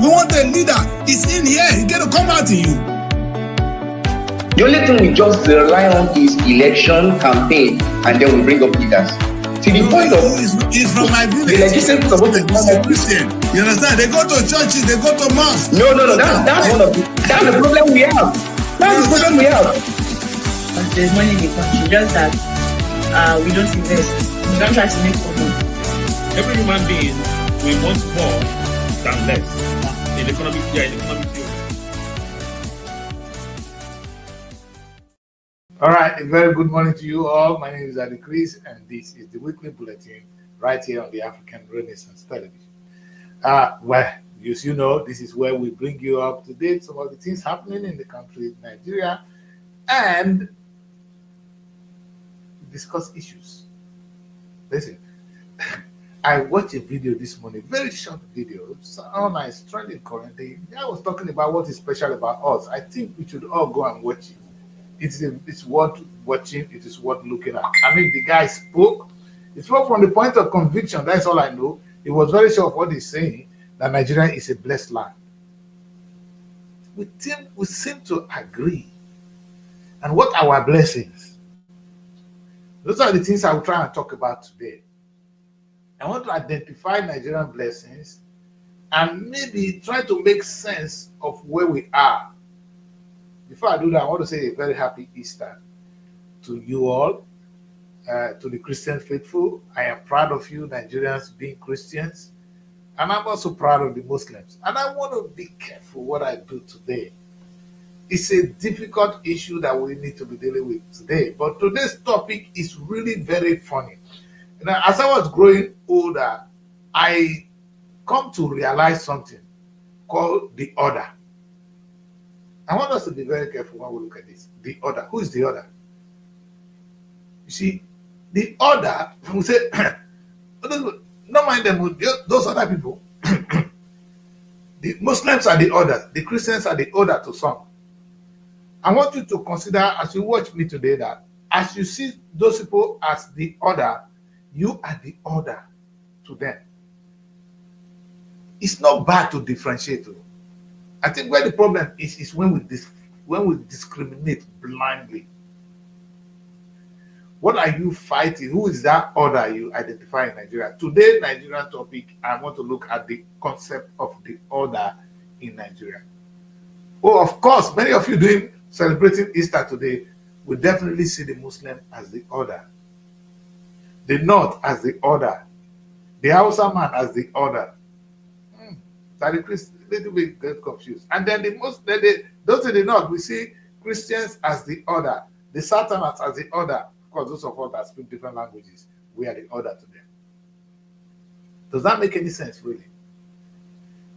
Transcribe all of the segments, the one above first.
We want a leader. It's in here. He got to come out in you. The only thing we just rely on is election campaign, and then we bring up leaders. To the point of it's from my village. The legislature supposed to become Christian. You understand? They go to churches, they go to mosques. No. That's one of that's the problem we have. That's the problem we have. But there's money in the country, just that we don't invest. We don't try to make money. Every human being, we want more than less. In economic theory. All right, a very good morning to you all. My name is Adi Chris, and this is the weekly bulletin right here on the African Renaissance Television. Well, as you know, this is where we bring you up to date some of the things happening in the country, Nigeria, and discuss issues. Listen, I watched a video this morning, very short video. It's nice, trending currently. I was talking about what is special about us. I think we should all go and watch it. It's worth watching. It is worth looking at. I mean, the guy spoke. He spoke from the point of conviction. That's all I know. He was very sure of what he's saying, that Nigeria is a blessed land. We seem to agree. And what are our blessings? Those are the things I will try and talk about today. I want to identify Nigerian blessings and maybe try to make sense of where we are. Before I do that, I want to say a very happy Easter to you all, to the Christian faithful. I am proud of you, Nigerians, being Christians. And I'm also proud of the Muslims. And I want to be careful what I do today. It's a difficult issue that we need to be dealing with today. But today's topic is really very funny. Now, as I was growing older, I come to realize something called the order. I want us to be very careful when we look at this. The order. Who is the order? You see, the order, we say, don't mind them, those other people. The Muslims are the order. The Christians are the order to some. I want you to consider, as you watch me today, that as you see those people as the order, you are the order to them. It's not bad to differentiate. I think where the problem is when we discriminate blindly. What are you fighting? Who is that order you identify in Nigeria? Today, Nigerian topic, I want to look at the concept of the order in Nigeria. Oh, of course, many of you celebrating Easter today will definitely see the Muslim as the order, the North as the order, the Hausa man as the order. That the little bit get confused. And then those in the North, we see Christians as the order, the Southerners as the order. Of course, those of us that speak different languages, we are the order to them. Does that make any sense, really?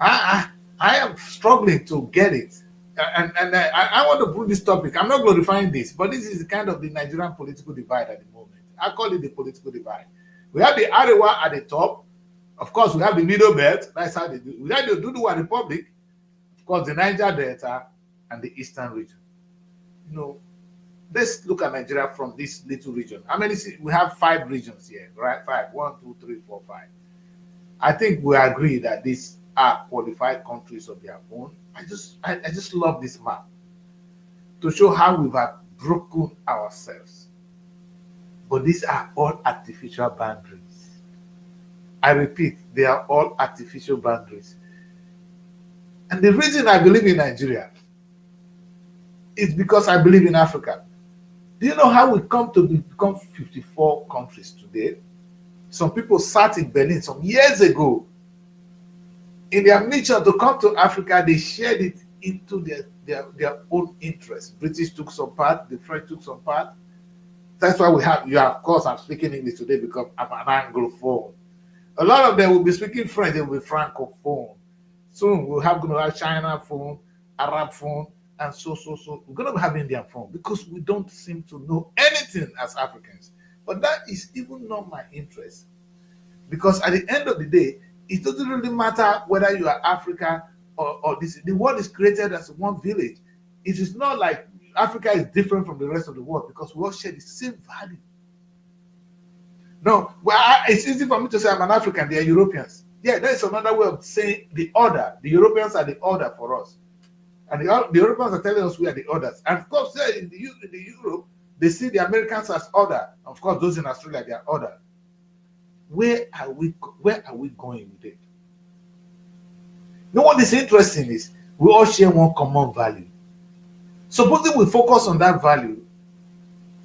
I am struggling to get it. And I want to put this topic. I'm not glorifying this, but this is kind of the Nigerian political divide at the moment. I call it the political divide. We have the Arewa at the top. Of course, we have the Middle Belt. That's how they do. We have the Duduwa Republic, of course, the Niger Delta, and the Eastern region. You know, let's look at Nigeria from this little region. How many? We have 5 regions here, right? 5. 1, 2, 3, 4, 5. I think we agree that these are qualified countries of their own. I just love this map to show how we have broken ourselves. But these are all artificial boundaries. I repeat, they are all artificial boundaries. And the reason I believe in Nigeria is because I believe in Africa. Do you know how we come to become 54 countries today? Some people sat in Berlin some years ago. In their mission to come to Africa, they shared it into their own interests. British took some part, the French took some part. That's why of course, I'm speaking English today because I'm an Anglophone. A lot of them will be speaking French, they will be Francophone. Soon we're going to have China phone, Arab phone, and so. We're going to have Indian phone because we don't seem to know anything as Africans. But that is even not my interest. Because at the end of the day, it doesn't really matter whether you are Africa or this. The world is created as one village. It is not like Africa is different from the rest of the world because we all share the same value. No, well, it's easy for me to say I'm an African. They are Europeans. Yeah, that's another way of saying the order. The Europeans are the order for us. And the Europeans are telling us we are the others. And of course, in the Europe, they see the Americans as order. Of course, those in Australia, they are order. Where are we going with it? You know what is interesting is we all share one common value. Supposing we focus on that value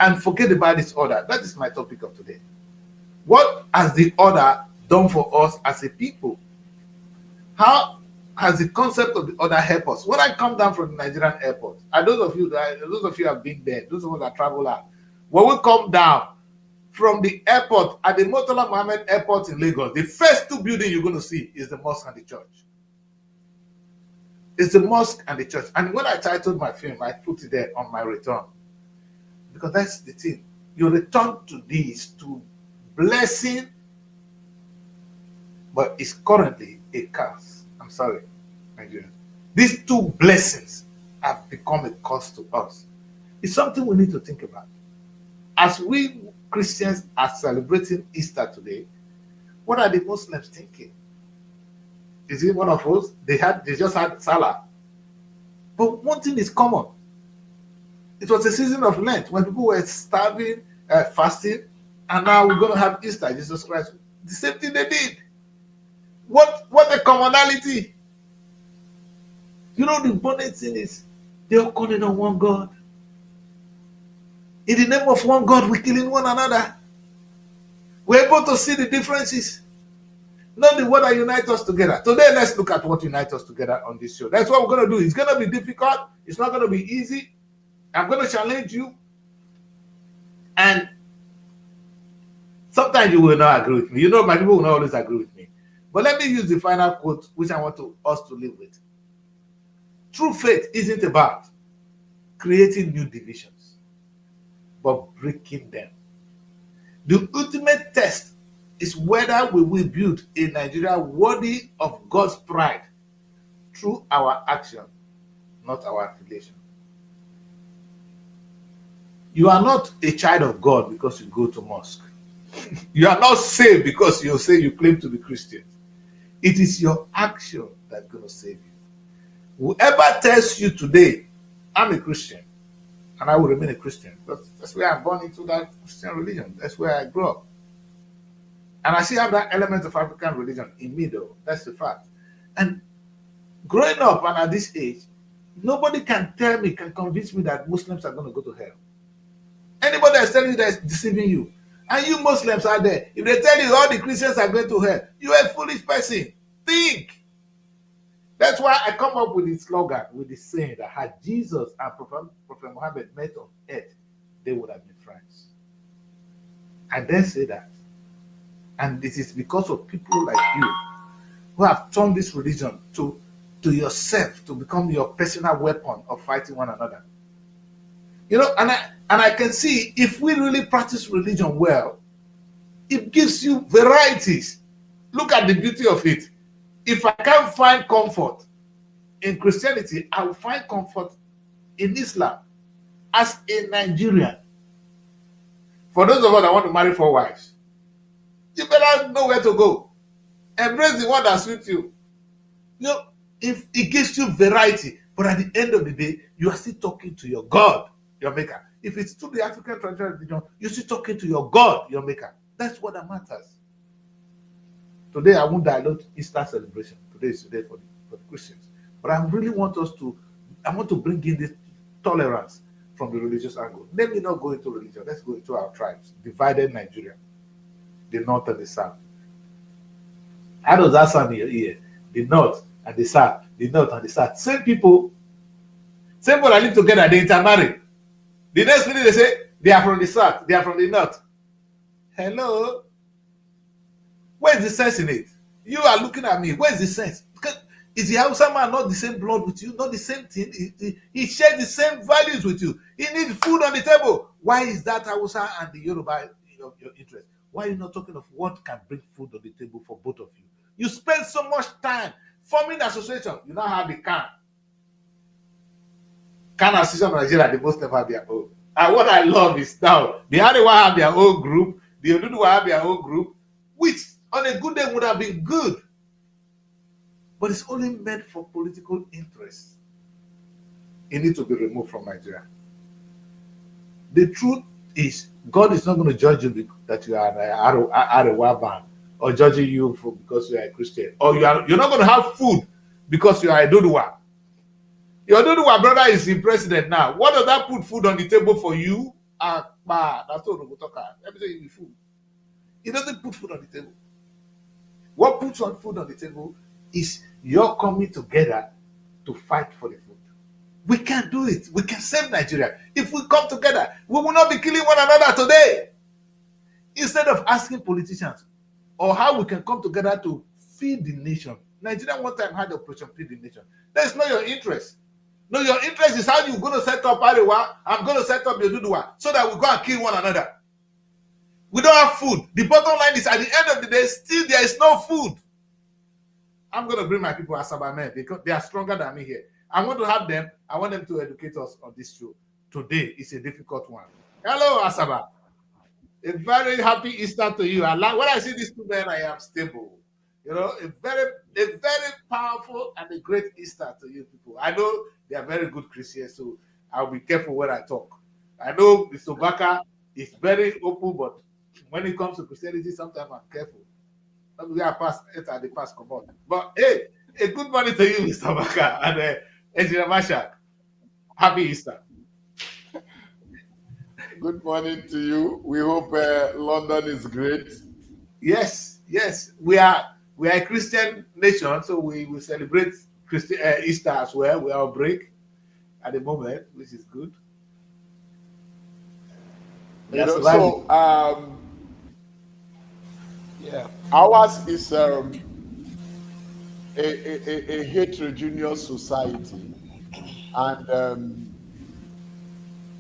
and forget about this order. That is my topic of today. What has the order done for us as a people? How has the concept of the order helped us? When I come down from the Nigerian airport, and those of you have been there, those of us that travel out, when we come down from the airport at the Murtala Mohammed Airport in Lagos, the first two buildings you're going to see is the mosque and the church. It's the mosque and the church. And when I titled my film, I put it there on my return. Because that's the thing. You return to this, to blessing, but it's currently a curse. I'm sorry, Nigerian. These two blessings have become a curse to us. It's something we need to think about. As we Christians are celebrating Easter today, what are the Muslims thinking? Is it one of us? They just had Salah. But one thing is common. It was a season of Lent when people were starving, fasting, and now we're going to have Easter, Jesus Christ. The same thing they did. What a commonality. You know, the important thing is they are calling on one God. In the name of one God, we're killing one another. We're able to see the differences. Not the word that unites us together. Today, let's look at what unites us together on this show. That's what we're going to do. It's going to be difficult. It's not going to be easy. I'm going to challenge you. And sometimes you will not agree with me. You know, my people will not always agree with me. But let me use the final quote, which I want us to live with. True faith isn't about creating new divisions, but breaking them. The ultimate test is whether we will build a Nigeria worthy of God's pride through our action, not our affiliation. You are not a child of God because you go to mosque. You are not saved because you say you claim to be Christian. It is your action that's going to save you. Whoever tells you today, I'm a Christian, and I will remain a Christian, that's where I'm born into that Christian religion. That's where I grew up. And I still have that element of African religion in me, though. That's the fact. And growing up and at this age, nobody can convince me that Muslims are going to go to hell. Anybody that's telling you that is deceiving you. And you Muslims are there. If they tell you all the Christians are going to hell, you're a foolish person. Think. That's why I come up with the slogan, with the saying that had Jesus and Prophet Muhammad met on earth, they would have been friends. And then say that. And this is because of people like you who have turned this religion to yourself, to become your personal weapon of fighting one another. You know, and I can see if we really practice religion well, it gives you varieties. Look at the beauty of it. If I can't find comfort in Christianity, I will find comfort in Islam as a Nigerian. For those of us that want to marry 4 wives, you better know where to go. Embrace the one that suits you. You know, if it gives you variety, but at the end of the day, you are still talking to your God, your maker. If it's to the African traditional religion, you're still talking to your God, your maker. That's what that matters. Today, I won't dilute Easter celebration. Today is today for the Christians. But I really want to bring in this tolerance from the religious angle. Let me not go into religion. Let's go into our tribes. Divided Nigeria. The north and the south. How does that sound in your ear? The north and the south. The north and the south. Same people that live together, they intermarry. The next minute they say, they are from the south, they are from the north. Hello? Where's the sense in it? You are looking at me. Where's the sense? Because is the Hausa man not the same blood with you? Not the same thing? He shares the same values with you. He needs food on the table. Why is that Hausa and the Yoruba your interest? Why are you not talking of what can bring food on the table for both of you? You spend so much time forming the association. You now have the CAN Association of Nigeria, the Muslims have their own. And what I love is now, the Arewa have their own group, the Oduduwa have their own group, which on a good day would have been good. but it's only meant for political interests. It needs to be removed from Nigeria. The truth is, God is not going to judge you that you are an Arewa man, or judging you for because you are a Christian, or you're not going to have food because you are a Doduwa. Your Doduwa brother is the president now. What does that put food on the table for you? That's what we talk about. Let me tell you, food. It doesn't put food on the table. What puts on food on the table is your coming together to fight for the food. We can do it. We can save Nigeria. If we come together, we will not be killing one another today. Instead of asking politicians or how we can come together to feed the nation. Nigeria one time had the operation feed the nation. That's not your interest. No, your interest is how you're going to set up Arewa. I'm going to set up Yoduduwa so that we go and kill one another. We don't have food. The bottom line is at the end of the day, still there is no food. I'm going to bring my people Asaba men because they are stronger than me here. I want to have them. I want them to educate us on this show. Today is a difficult one. Hello, Asaba. A very happy Easter to you. When I see these two men, I am stable. You know, a very powerful and a great Easter to you people. I know they are very good Christians, so I'll be careful when I talk. I know Mr. Baka is very open, but when it comes to Christianity, sometimes I'm careful. We are past it at the past come on. But hey, a good morning to you, Mr. Baka, and Engineer Mashak. Happy Easter. Good morning to you. We hope London is great. Yes, we are a Christian nation, so we will celebrate Easter as well. We are on break at the moment, which is good. Ours is a heterogeneous society, and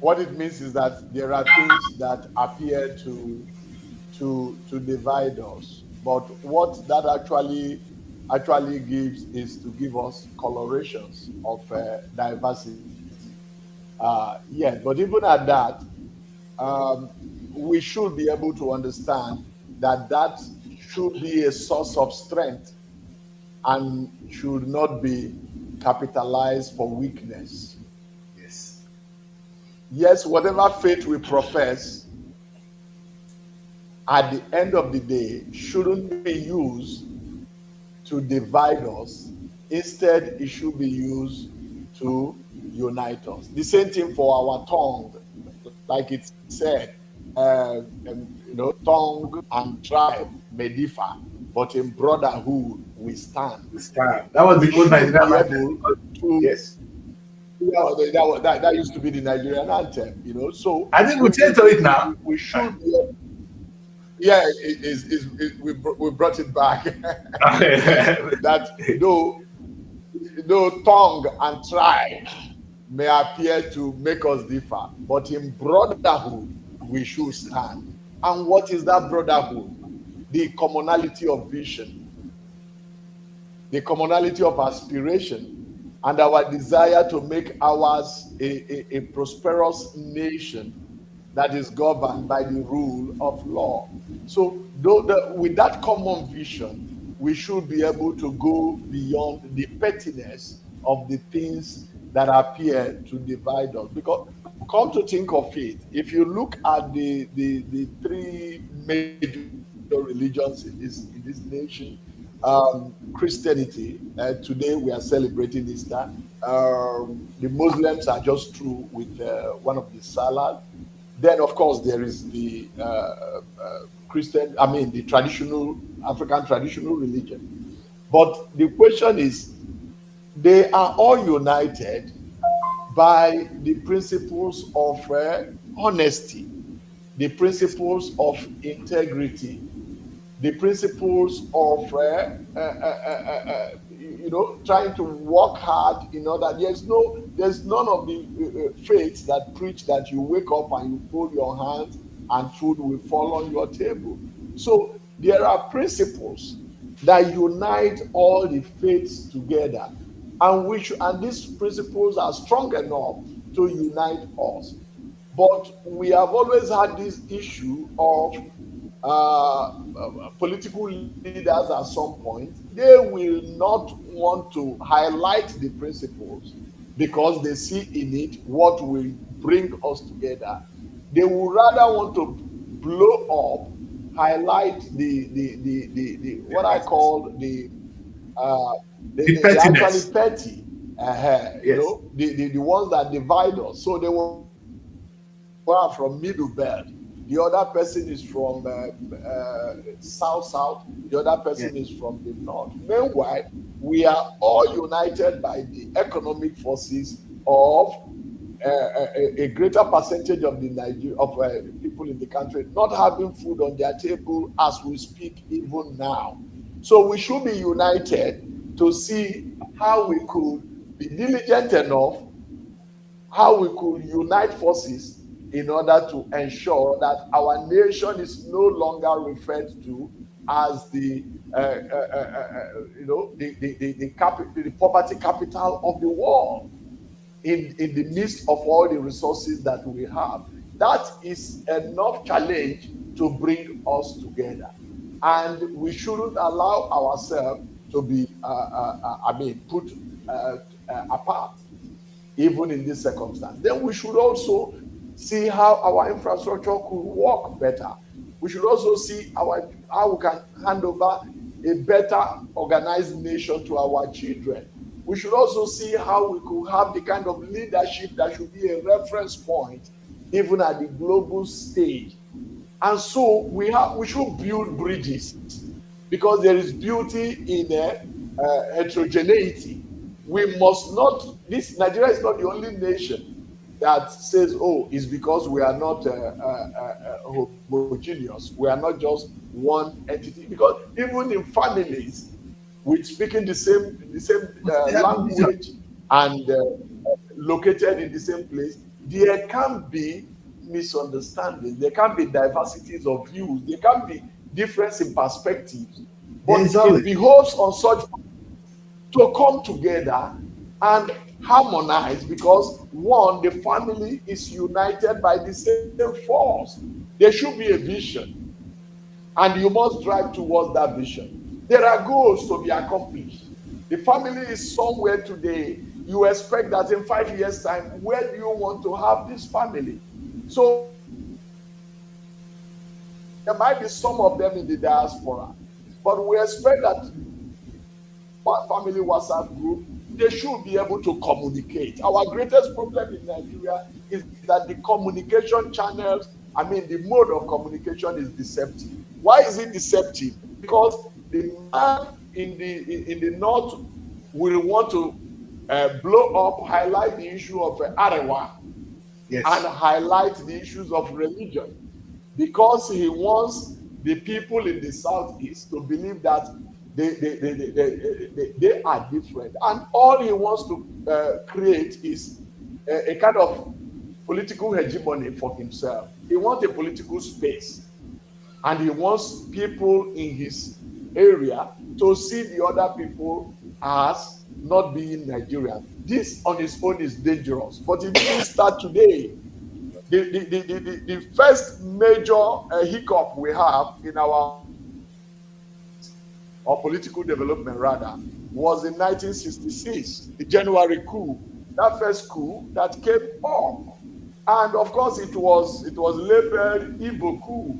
what it means is that there are things that appear to divide us, but what that actually gives is to give us colorations of diversity. But even at that, we should be able to understand that should be a source of strength and should not be capitalized for weakness. Yes, whatever faith we profess, at the end of the day, shouldn't be used to divide us. Instead, it should be used to unite us. The same thing for our tongue, like it said, tongue and tribe may differ, but in brotherhood we stand. That was the old Nigerian Bible. Yes. That used to be the Nigerian anthem, So I think we changed to it now. We should be. We brought it back. That though tongue and tribe may appear to make us differ, but in brotherhood we should stand. And what is that brotherhood? The commonality of vision, the commonality of aspiration, and our desire to make ours a prosperous nation that is governed by the rule of law. So with that common vision, we should be able to go beyond the pettiness of the things that appear to divide us. Because come to think of it, if you look at the three major religions in this nation, Christianity, today we are celebrating Easter. The Muslims are just through with one of the Salah. Then, of course, there is the the traditional African traditional religion. But the question is, they are all united by the principles of honesty, the principles of integrity, the principles of trying to work hard in order. There's none of the faiths that preach that you wake up and you fold your hands and food will fall on your table. So there are principles that unite all the faiths together, and these principles are strong enough to unite us. But we have always had this issue of political leaders at some point. They will not want to highlight the principles because they see in it what will bring us together. They would rather want to blow up, highlight the what I call the pettiness. actually petty, you Yes. know, the ones that divide us. So they were from middle belt. The other person is from south. The other person is from the north. Meanwhile, we are all united by the economic forces of a greater percentage of the people in the country not having food on their table as we speak even now. So we should be united to see how we could be diligent enough, how we could unite forces in order to ensure that our nation is no longer referred to as the poverty capital of the world in the midst of all the resources that we have. That is enough challenge to bring us together, and we shouldn't allow ourselves to be put apart even in this circumstance. Then we should also see how our infrastructure could work better. We should also see how we can hand over a better organized nation to our children. We should also see how we could have the kind of leadership that should be a reference point even at the global stage. And so we should build bridges because there is beauty in heterogeneity. We must not, Nigeria is not the only nation that says, oh, it's because we are not homogeneous. We are not just one entity. Because even in families, with speaking the same language and located in the same place, there can be misunderstandings. There can be diversities of views. There can be difference in perspectives. But it behoves on such to come together and harmonize, because one, the family is united by the same force. There should be a vision, and you must drive towards that vision. There are goals to be accomplished. The family is somewhere today. You expect that in 5 years' time, where do you want to have this family? So there might be some of them in the diaspora, but we expect that one family WhatsApp group, they should be able to communicate. Our greatest problem in Nigeria is that the communication channels, the mode of communication is deceptive. Why is it deceptive? Because the man in the north will want to blow up, highlight the issue of Arewa, yes, and highlight the issues of religion, because he wants the people in the southeast to believe that they are different, and all he wants to create is a kind of political hegemony for himself. He wants a political space, and he wants people in his area to see the other people as not being Nigerian. This on its own is dangerous, but it didn't start today. The first major hiccup we have in our political development rather was in 1966, the January coup, that first coup that came up, and of course it was labeled Igbo coup.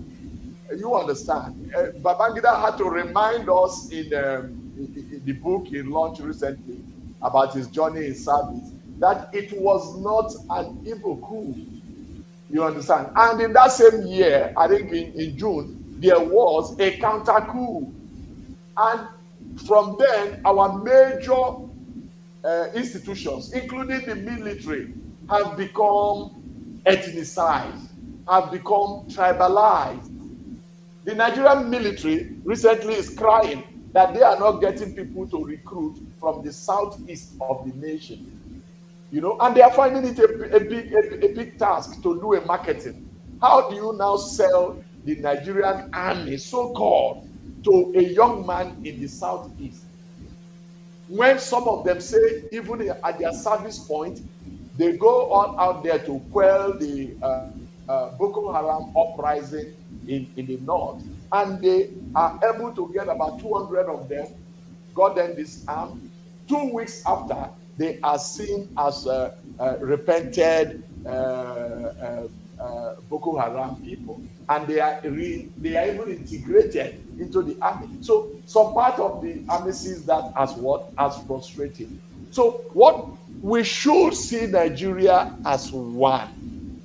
You understand? Babangida had to remind us in the book he launched recently about his journey in service that it was not an Igbo coup. You understand? And in that same year, I think in June, there was a counter coup. And from then, our major institutions, including the military, have become ethnicized, have become tribalized. The Nigerian military recently is crying that they are not getting people to recruit from the southeast of the nation. And they are finding it a big task to do a marketing. How do you now sell the Nigerian army, so-called, to a young man in the southeast, when some of them say even at their service point they go all out there to quell the Boko Haram uprising in the north, and they are able to get about 200 of them, got them disarmed, 2 weeks after, they are seen as repented Boko Haram people, and they are even integrated into the army. So some part of the army sees that as what? As frustrating. So what we should see Nigeria as one,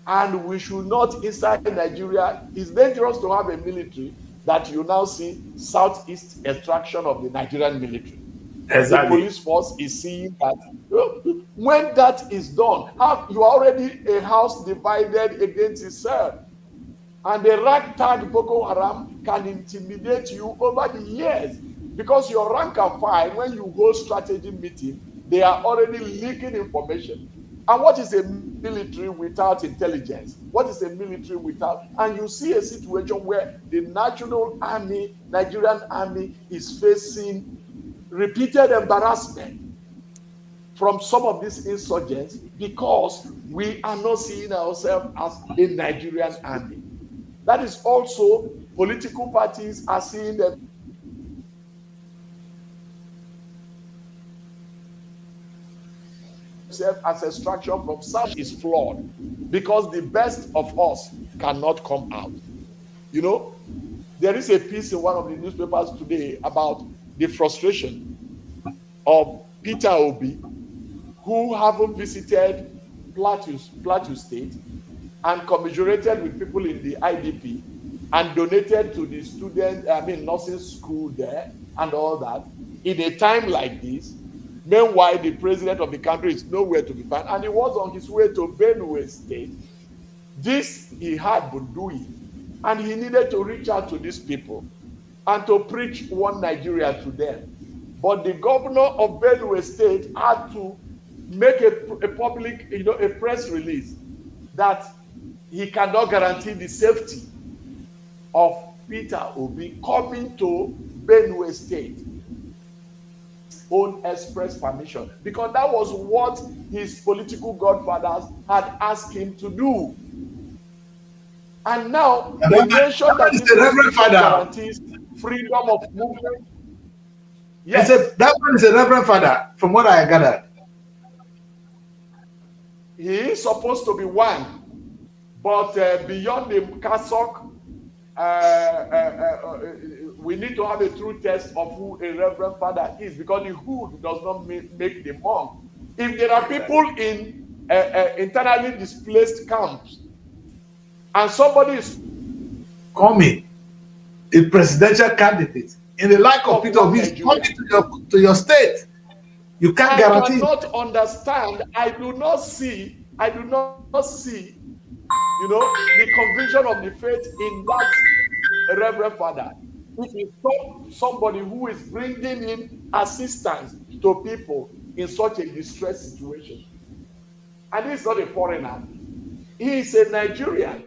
and we should not inside Nigeria. It's dangerous to have a military that you now see southeast extraction of the Nigerian military. The police force is seeing that when that is done, you are already a house divided against itself. And the ragtag Boko Haram can intimidate you over the years because your rank and file, when you go strategy meeting, they are already leaking information. And what is a military without intelligence? What is a military without? And you see a situation where the national army, Nigerian army, is facing repeated embarrassment from some of these insurgents because we are not seeing ourselves as a Nigerian army. That is also political parties are seeing themselves as extraction from South is flawed because the best of us cannot come out. You know, there is a piece in one of the newspapers today about the frustration of Peter Obi, who haven't visited Plateau State and commiserated with people in the IDP and donated to the nursing school there and all that in a time like this. Meanwhile, the president of the country is nowhere to be found, and he was on his way to Benue State. This he had been doing, and he needed to reach out to these people and to preach one Nigeria to them. But the governor of Benue State had to make a public, a press release that he cannot guarantee the safety of Peter Obi coming to Benue State on express permission, because that was what his political godfathers had asked him to do. And now the nation that is the Reverend Father guarantees freedom of movement. Yes, that one is a Reverend Father, from what I gathered. He is supposed to be one, but beyond the cassock, we need to have a true test of who a Reverend Father is, because the hood does not make the monk. If there are people in internally displaced camps, and somebody is coming, a presidential candidate, in the like of Peter Obi coming to your state, you can't guarantee. I cannot understand. I do not see, the conviction of the faith in that Reverend Father. If you stop somebody who is bringing in assistance to people in such a distressed situation, and he's not a foreigner, he is a Nigerian,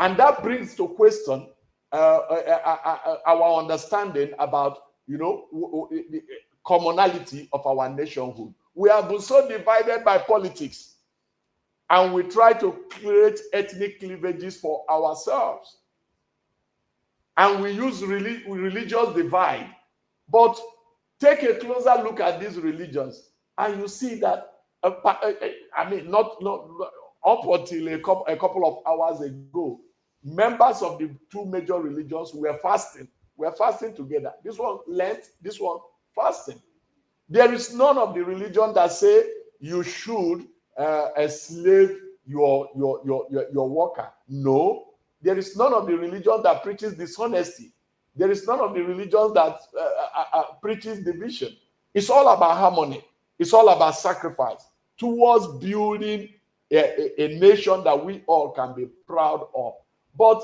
and that brings to question our understanding about the commonality of our nationhood. We have been so divided by politics, and we try to create ethnic cleavages for ourselves, and we use religious divide. But take a closer look at these religions, and you see that not up until a couple of hours ago, members of the two major religions were fasting. We're fasting together. This one Lent, this one fasting. There is none of the religion that say you should enslave your worker. No. There is none of the religion that preaches dishonesty. There is none of the religion that preaches division. It's all about harmony. It's all about sacrifice towards building a nation that we all can be proud of. But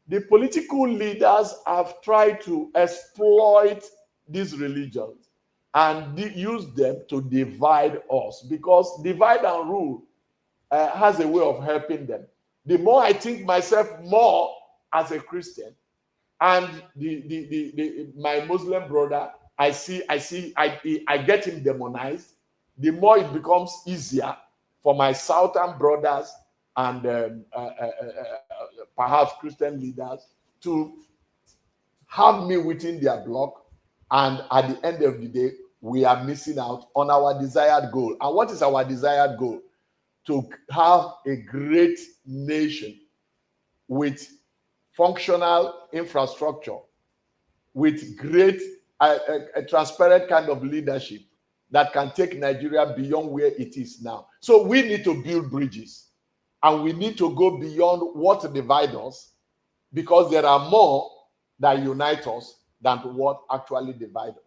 the political leaders have tried to exploit these religions and use them to divide us, because divide and rule has a way of helping them. The more I think myself more as a Christian, and my Muslim brother, I get him demonized, the more it becomes easier for my Southern brothers and perhaps Christian leaders to have me within their block, and at the end of the day, we are missing out on our desired goal. And what is our desired goal? To have a great nation with functional infrastructure, with great, a transparent kind of leadership that can take Nigeria beyond where it is now. So we need to build bridges, and we need to go beyond what divides us, because there are more that unite us than what actually divides us.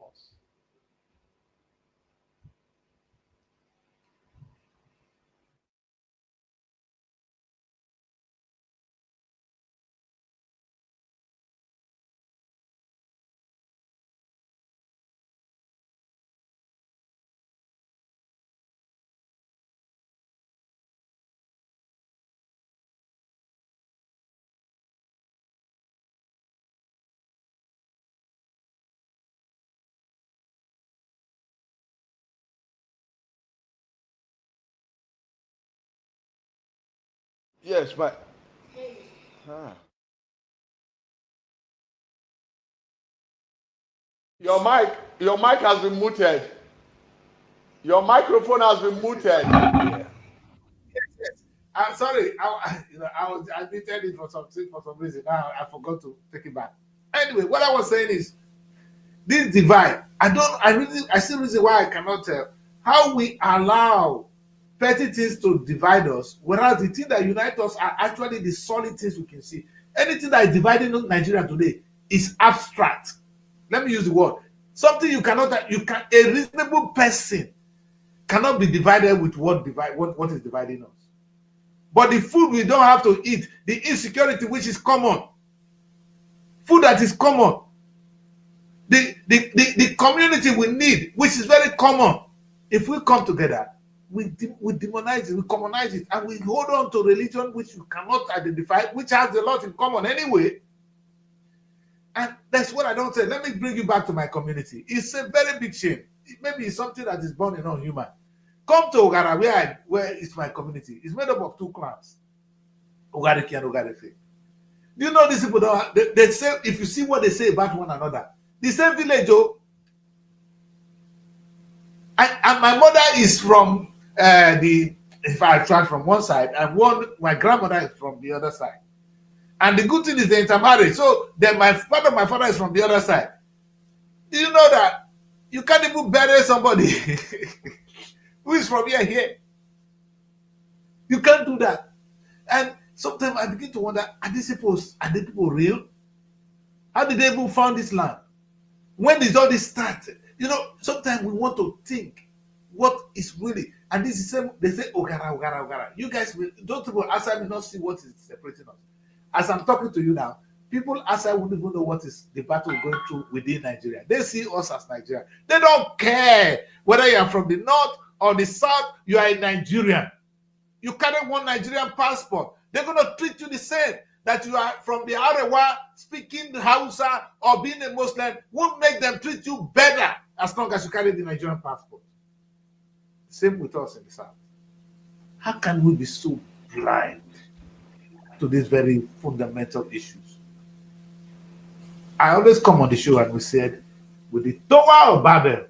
Yes, but your mic has been muted. Your microphone has been muted. Yes. I'm sorry. I deleted it for some reason. Now I forgot to take it back. Anyway, what I was saying is this divide. I see reason why I cannot tell how we allow petty things to divide us, whereas the things that unite us are actually the solid things we can see. Anything that is dividing Nigeria today is abstract. Let me use the word. Something a reasonable person cannot be divided with what is dividing us. But the food we don't have to eat, the insecurity which is common, food that is common, the community we need, which is very common, if we come together, we demonize it, we commonize it, and we hold on to religion which you cannot identify, which has a lot in common anyway. And that's what I don't say. Let me bring you back to my community. It's a very big shame. Maybe it's something that is born in non-human. Come to Ogara, where is my community. It's made up of two clans, Ogareki and Ogarefe. Do you know these people they say, if you see what they say about one another, the same village, and my mother is from if I try from one side, and my grandmother is from the other side. And the good thing is they intermarried. So then my father is from the other side. Do you know that you can't even bury somebody who is from here? You can't do that. And sometimes I begin to wonder, are these people real? How did they even found this land? When did all this start? You know, sometimes we want to think what is really, and this is they say Ogara. You guys, those people outside may not see what is separating us. As I'm talking to you now, people outside wouldn't even know what is the battle going through within Nigeria. They see us as Nigeria. They don't care whether you are from the north or the south, you are a Nigerian. You carry one Nigerian passport. They're going to treat you the same. That you are from the Arewa, speaking Hausa, or being a Muslim, won't make them treat you better as long as you carry the Nigerian passport. Same with us in the south. How can we be so blind to these very fundamental issues? I always come on the show and we said, with the Tower of Babel,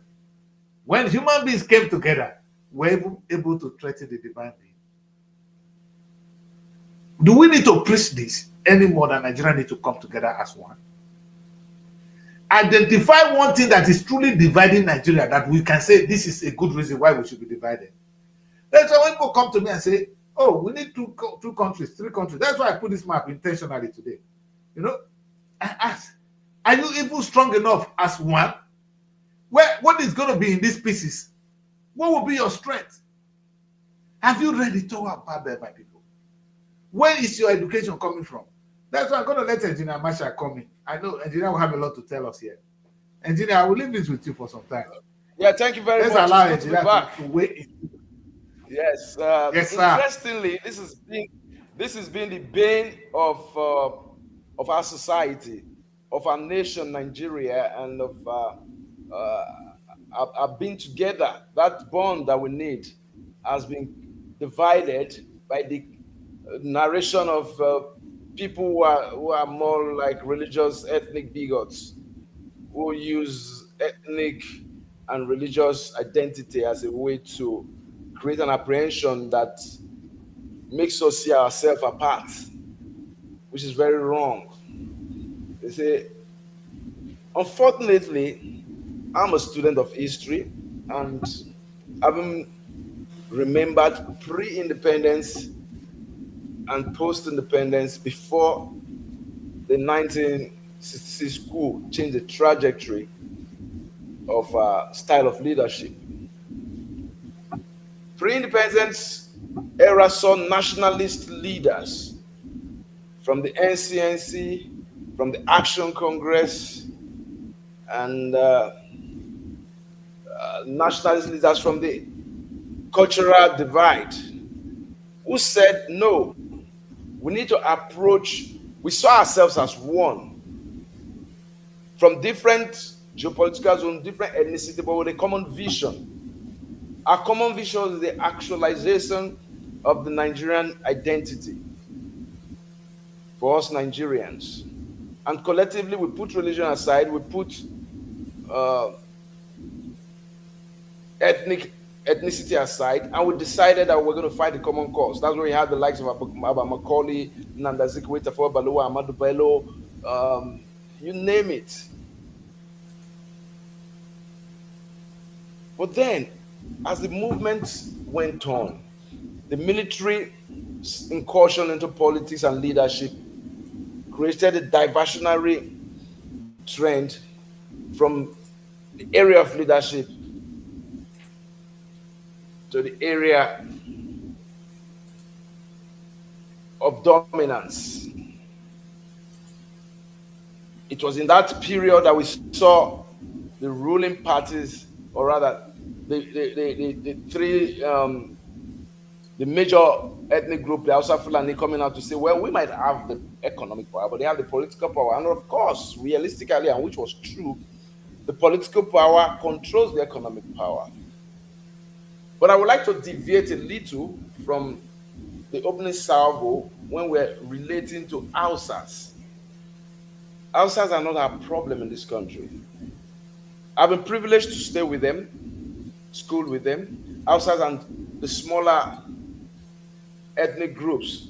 when human beings came together, we're able to threaten the divine being. Do we need to preach this any more than Nigeria need to come together as one? Identify one thing that is truly dividing Nigeria that we can say this is a good reason why we should be divided. That's why when people come to me and say, oh, we need two countries, three countries. That's why I put this map intentionally today. You know, I ask, are you even strong enough as one? What is going to be in these pieces? What will be your strength? Have you read the Tower of Babel, my people? Where is your education coming from? That's why I'm going to let Engineer Masha come in. I know Engineer will have a lot to tell us here. Engineer, I will leave this with you for some time. Yeah, thank you very much. Let's allow Engineer to weigh in. Yes. Yes, sir. Interestingly, this has been the bane of our society, of our nation, Nigeria, and of our being together. That bond that we need has been divided by the narration of people who are more like religious ethnic bigots, who use ethnic and religious identity as a way to create an apprehension that makes us see ourselves apart, which is very wrong. They say, unfortunately, I'm a student of history and having remembered pre-independence and post-independence before the 1966 coup changed the trajectory of style of leadership. Pre-independence era saw nationalist leaders from the NCNC, from the Action Congress, and nationalist leaders from the cultural divide who said, no, we need to approach, we saw ourselves as one from different geopolitical zones, different ethnicity, but with a common vision. Our common vision is the actualization of the Nigerian identity for us Nigerians. And collectively, we put religion aside, we put ethnicity aside, and we decided that we're going to fight the common cause. That's where we had the likes of Abba Macaulay, Nanda Azikiwe, Tafawa Balewa, Ahmadu Bello, you name it. But then, as the movement went on, the military incursion into politics and leadership created a diversionary trend from the area of leadership to the area of dominance. It was in that period that we saw the ruling parties, or rather, the three, the major ethnic group, the Hausa Fulani, coming out to say, well, we might have the economic power, but they have the political power. And of course, realistically, and which was true, the political power controls the economic power. But I would like to deviate a little from the opening salvo when we're relating to Hausas. Hausas are not our problem in this country. I've been privileged to stay with them, school with them. Hausas and the smaller ethnic groups,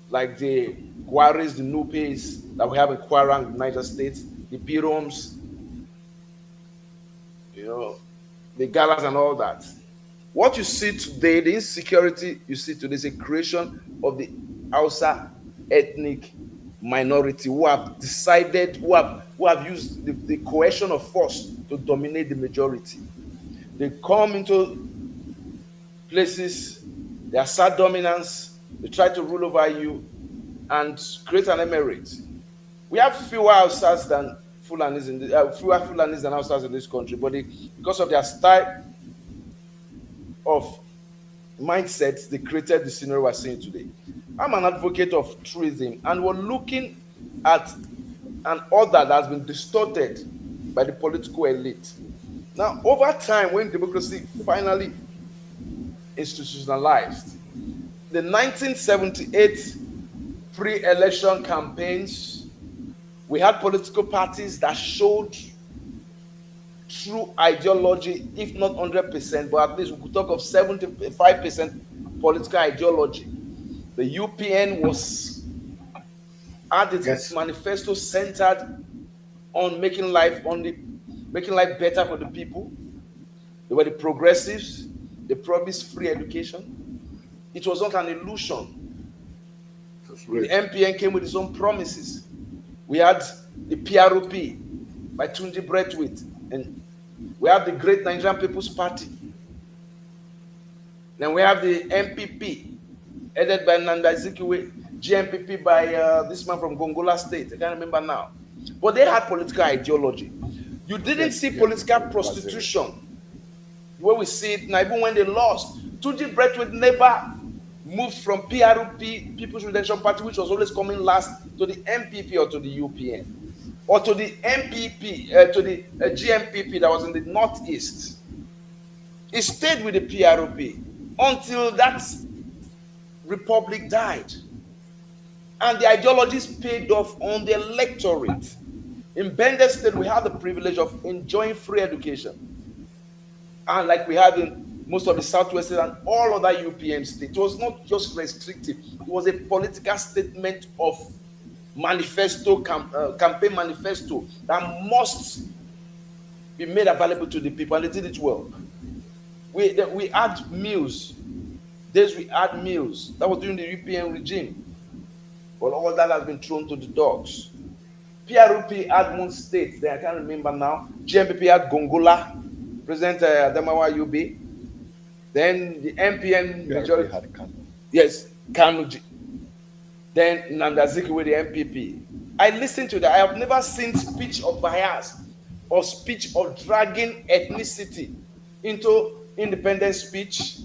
like the Gwaris, the Nupes that we have in Kwarang, Niger State, the Biroms, the Galas and all that. What you see today, the insecurity you see today is a creation of the Hausa ethnic minority who have decided, who have used the coercion of force to dominate the majority. They come into places, they assert dominance, they try to rule over you and create an emirate. We have fewer Hausas than Fulanis fewer Fulanis than Hausas in this country, but because of their style of mindset, they created the scenario we're seeing today. I'm an advocate of truism, and we're looking at an order that has been distorted by the political elite. Now, over time, when democracy finally institutionalized, the 1978 pre-election campaigns, we had political parties that showed true ideology, if not 100%, but at least we could talk of 75% political ideology. The UPN had its manifesto centered on making life better for the people. They were the progressives. They promised free education. It was not an illusion. The MPN came with its own promises. We had the PROP by Tunji Braithwaite, and we have the Great Nigerian People's Party. Then we have the MPP, headed by Nanda Azikiwe, GMPP by this man from Gongola State. I can't remember now. But they had political ideology. You didn't see political prostitution where we see it now, even when they lost. Tunji Braithwaite never moved from PROP, People's Redemption Party, which was always coming last, to the MPP or to the UPN, or to the MPP, to the GMPP that was in the Northeast. He stayed with the PROP until that republic died. And the ideologies paid off on the electorate. In Bender State, we have the privilege of enjoying free education. And like we have in most of the Southwest and all other UPM states, it was not just restrictive. It was a political statement of campaign manifesto that must be made available to the people, and they did it well. We had meals. We had meals. That was during the UPM regime. Well, all that has been thrown to the dogs. PRP had one state there, I can't remember now. GMPP had Gongola, President Adamawa UB. Then the MPN majority had Kano. Yes, Kano. Then Nandaziki with the MPP. I listened to that. I have never seen speech of bias or speech of dragging ethnicity into independent speech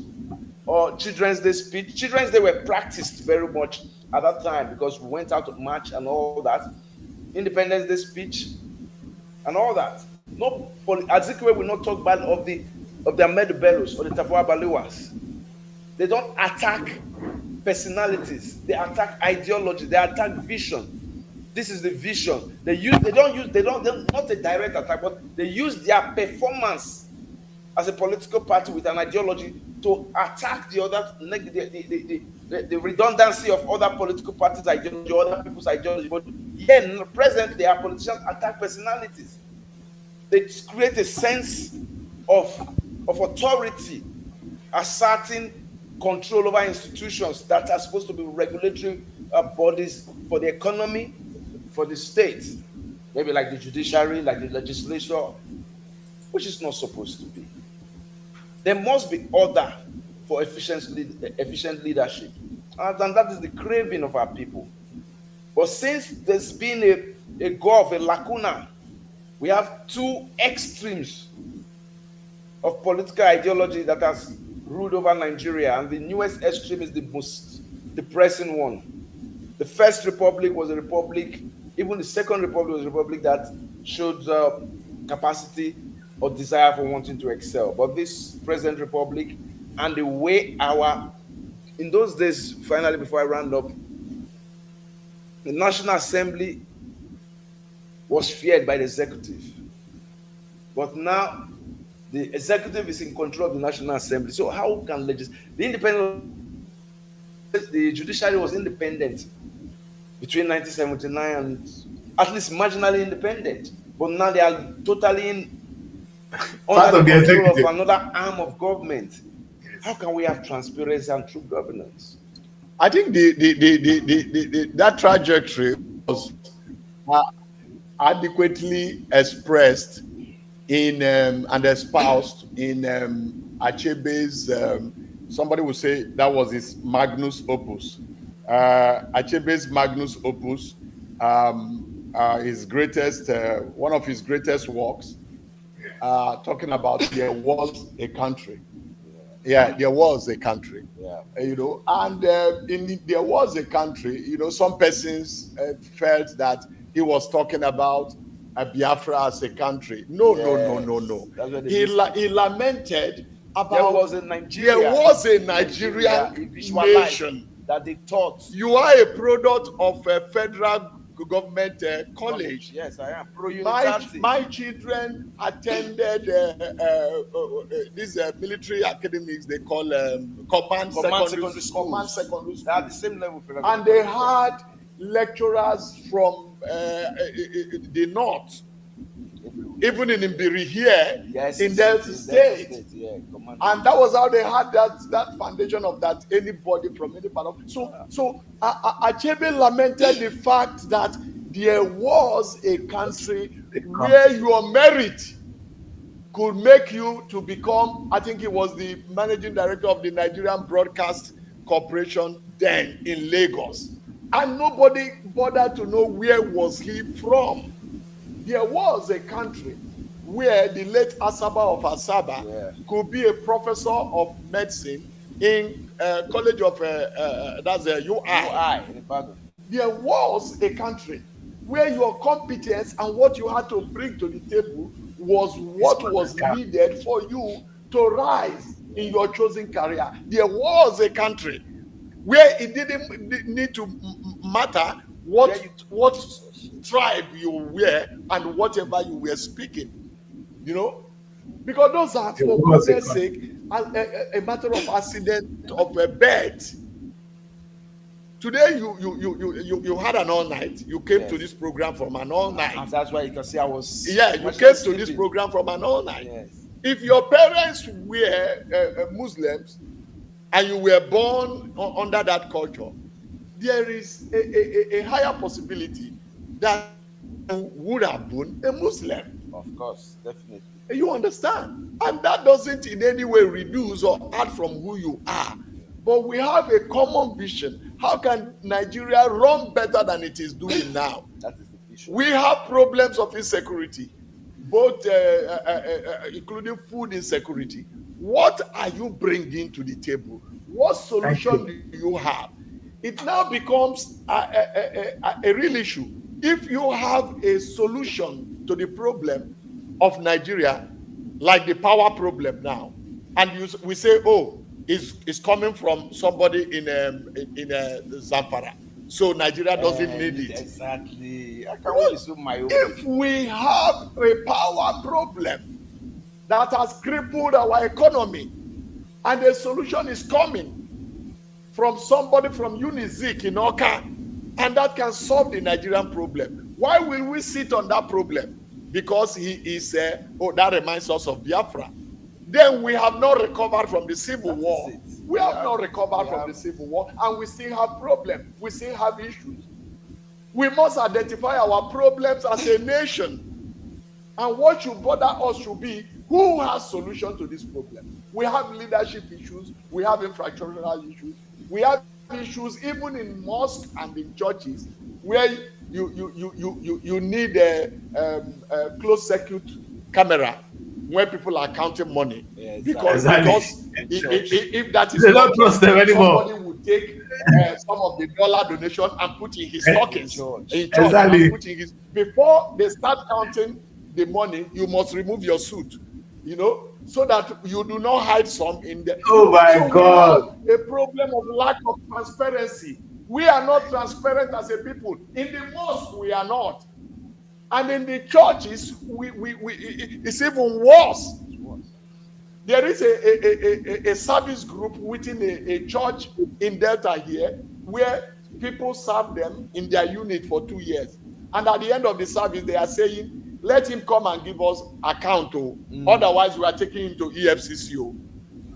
or Children's Day speech. Children's Day were practiced very much at that time because we went out to march and all that. Independence Day speech and all that. No, Azikiwe will not talk bad of the Ahmed Bellos or the Tafawa Balewas. They don't attack personalities. They attack ideology. They attack vision. This is the vision. They're not a direct attack, but they use their performance as a political party with an ideology to attack the redundancy of other political parties' ideology, other people's ideology. But yeah, presently, our politicians attack personalities. They create a sense of authority, asserting control over institutions that are supposed to be regulatory bodies for the economy, for the state, maybe like the judiciary, like the legislature, which is not supposed to be. There must be order for efficient leadership, and that is the craving of our people. But since there's been a gulf, a lacuna, we have two extremes of political ideology that has ruled over Nigeria, and the newest extreme is the most depressing one. The first republic was a republic, even the second republic was a republic that showed capacity or desire for wanting to excel. But this present republic and the way in those days, finally, before I round up, the National Assembly was feared by the executive. But now, the executive is in control of the National Assembly. So how can the judiciary was independent between 1979 and at least marginally independent. But now they are totally under the control of another arm of government. How can we have transparency and true governance? I think that trajectory was adequately expressed in and espoused in Achebe's. Somebody would say that was his magnus opus. Achebe's magnus opus, his greatest, one of his greatest works, talking about there was a country. Yeah, there was a country. Yeah. And there was a country. Some persons felt that he was talking about Biafra as a country. No. He lamented about there was a Nigerian nation that they taught. You are a product of a federal government college. Yes, I am. My children attended these military academies they call command secondary schools. They are the same level. And they had lecturers from the north, even in Mbiri here, in Delta State. And that was how they had that foundation of that anybody from any part of. So Achebe lamented the fact that there was a country where your merit could make you to become, I think he was the managing director of the Nigerian Broadcast Corporation then in Lagos. And nobody bothered to know where was he from. There was a country where the late Asaba of Asaba could be a professor of medicine in College of that's UI. There was a country where your competence and what you had to bring to the table was what was needed for you to rise in your chosen career. There was a country where it didn't need to matter what tribe you were and whatever you were speaking. You know, because those are, for goodness sake, a matter of accident of a birth. Today you had an all night. You came to this program from an all night. And that's why you can see I was. Yeah, you came to this program from an all night. Yes. If your parents were Muslims and you were born under that culture, there is a higher possibility that you would have been a Muslim. Of course, definitely. You understand? And that doesn't in any way reduce or add from who you are. But we have a common vision. How can Nigeria run better than it is doing now? That is the vision. We have problems of insecurity, both including food insecurity. What are you bringing to the table? What solution do you have? It now becomes a real issue. If you have a solution to the problem of Nigeria, like the power problem now, and we say, oh, it's coming from somebody in Zamfara, so Nigeria doesn't need it. Exactly. I can only assume my own. If we have a power problem that has crippled our economy, and the solution is coming from somebody from Unizik in Oka, and that can solve the Nigerian problem, why will we sit on that problem? Because he is, that reminds us of Biafra. Then we have not recovered from the civil war. We have not recovered from the civil war, and we still have problems. We still have issues. We must identify our problems as a nation. And what should bother us should be, who has solution to this problem? We have leadership issues. We have infrastructural issues. We have issues even in mosques and in churches where you need a closed circuit camera when people are counting money. Yes, because if that is they don't trust them anymore. Somebody would take some of the dollar donation and put in his stockings in church, exactly. and put in his, before they start counting the money, you must remove your suit, you know, so that you do not hide some in there. Oh my God! We have a problem of lack of transparency. We are not transparent as a people. In the mosque, we are not. And in the churches, it's even worse. There is a service group within a church in Delta here where people serve them in their unit for 2 years. And at the end of the service, they are saying, let him come and give us account. Otherwise, we are taking him to EFCC.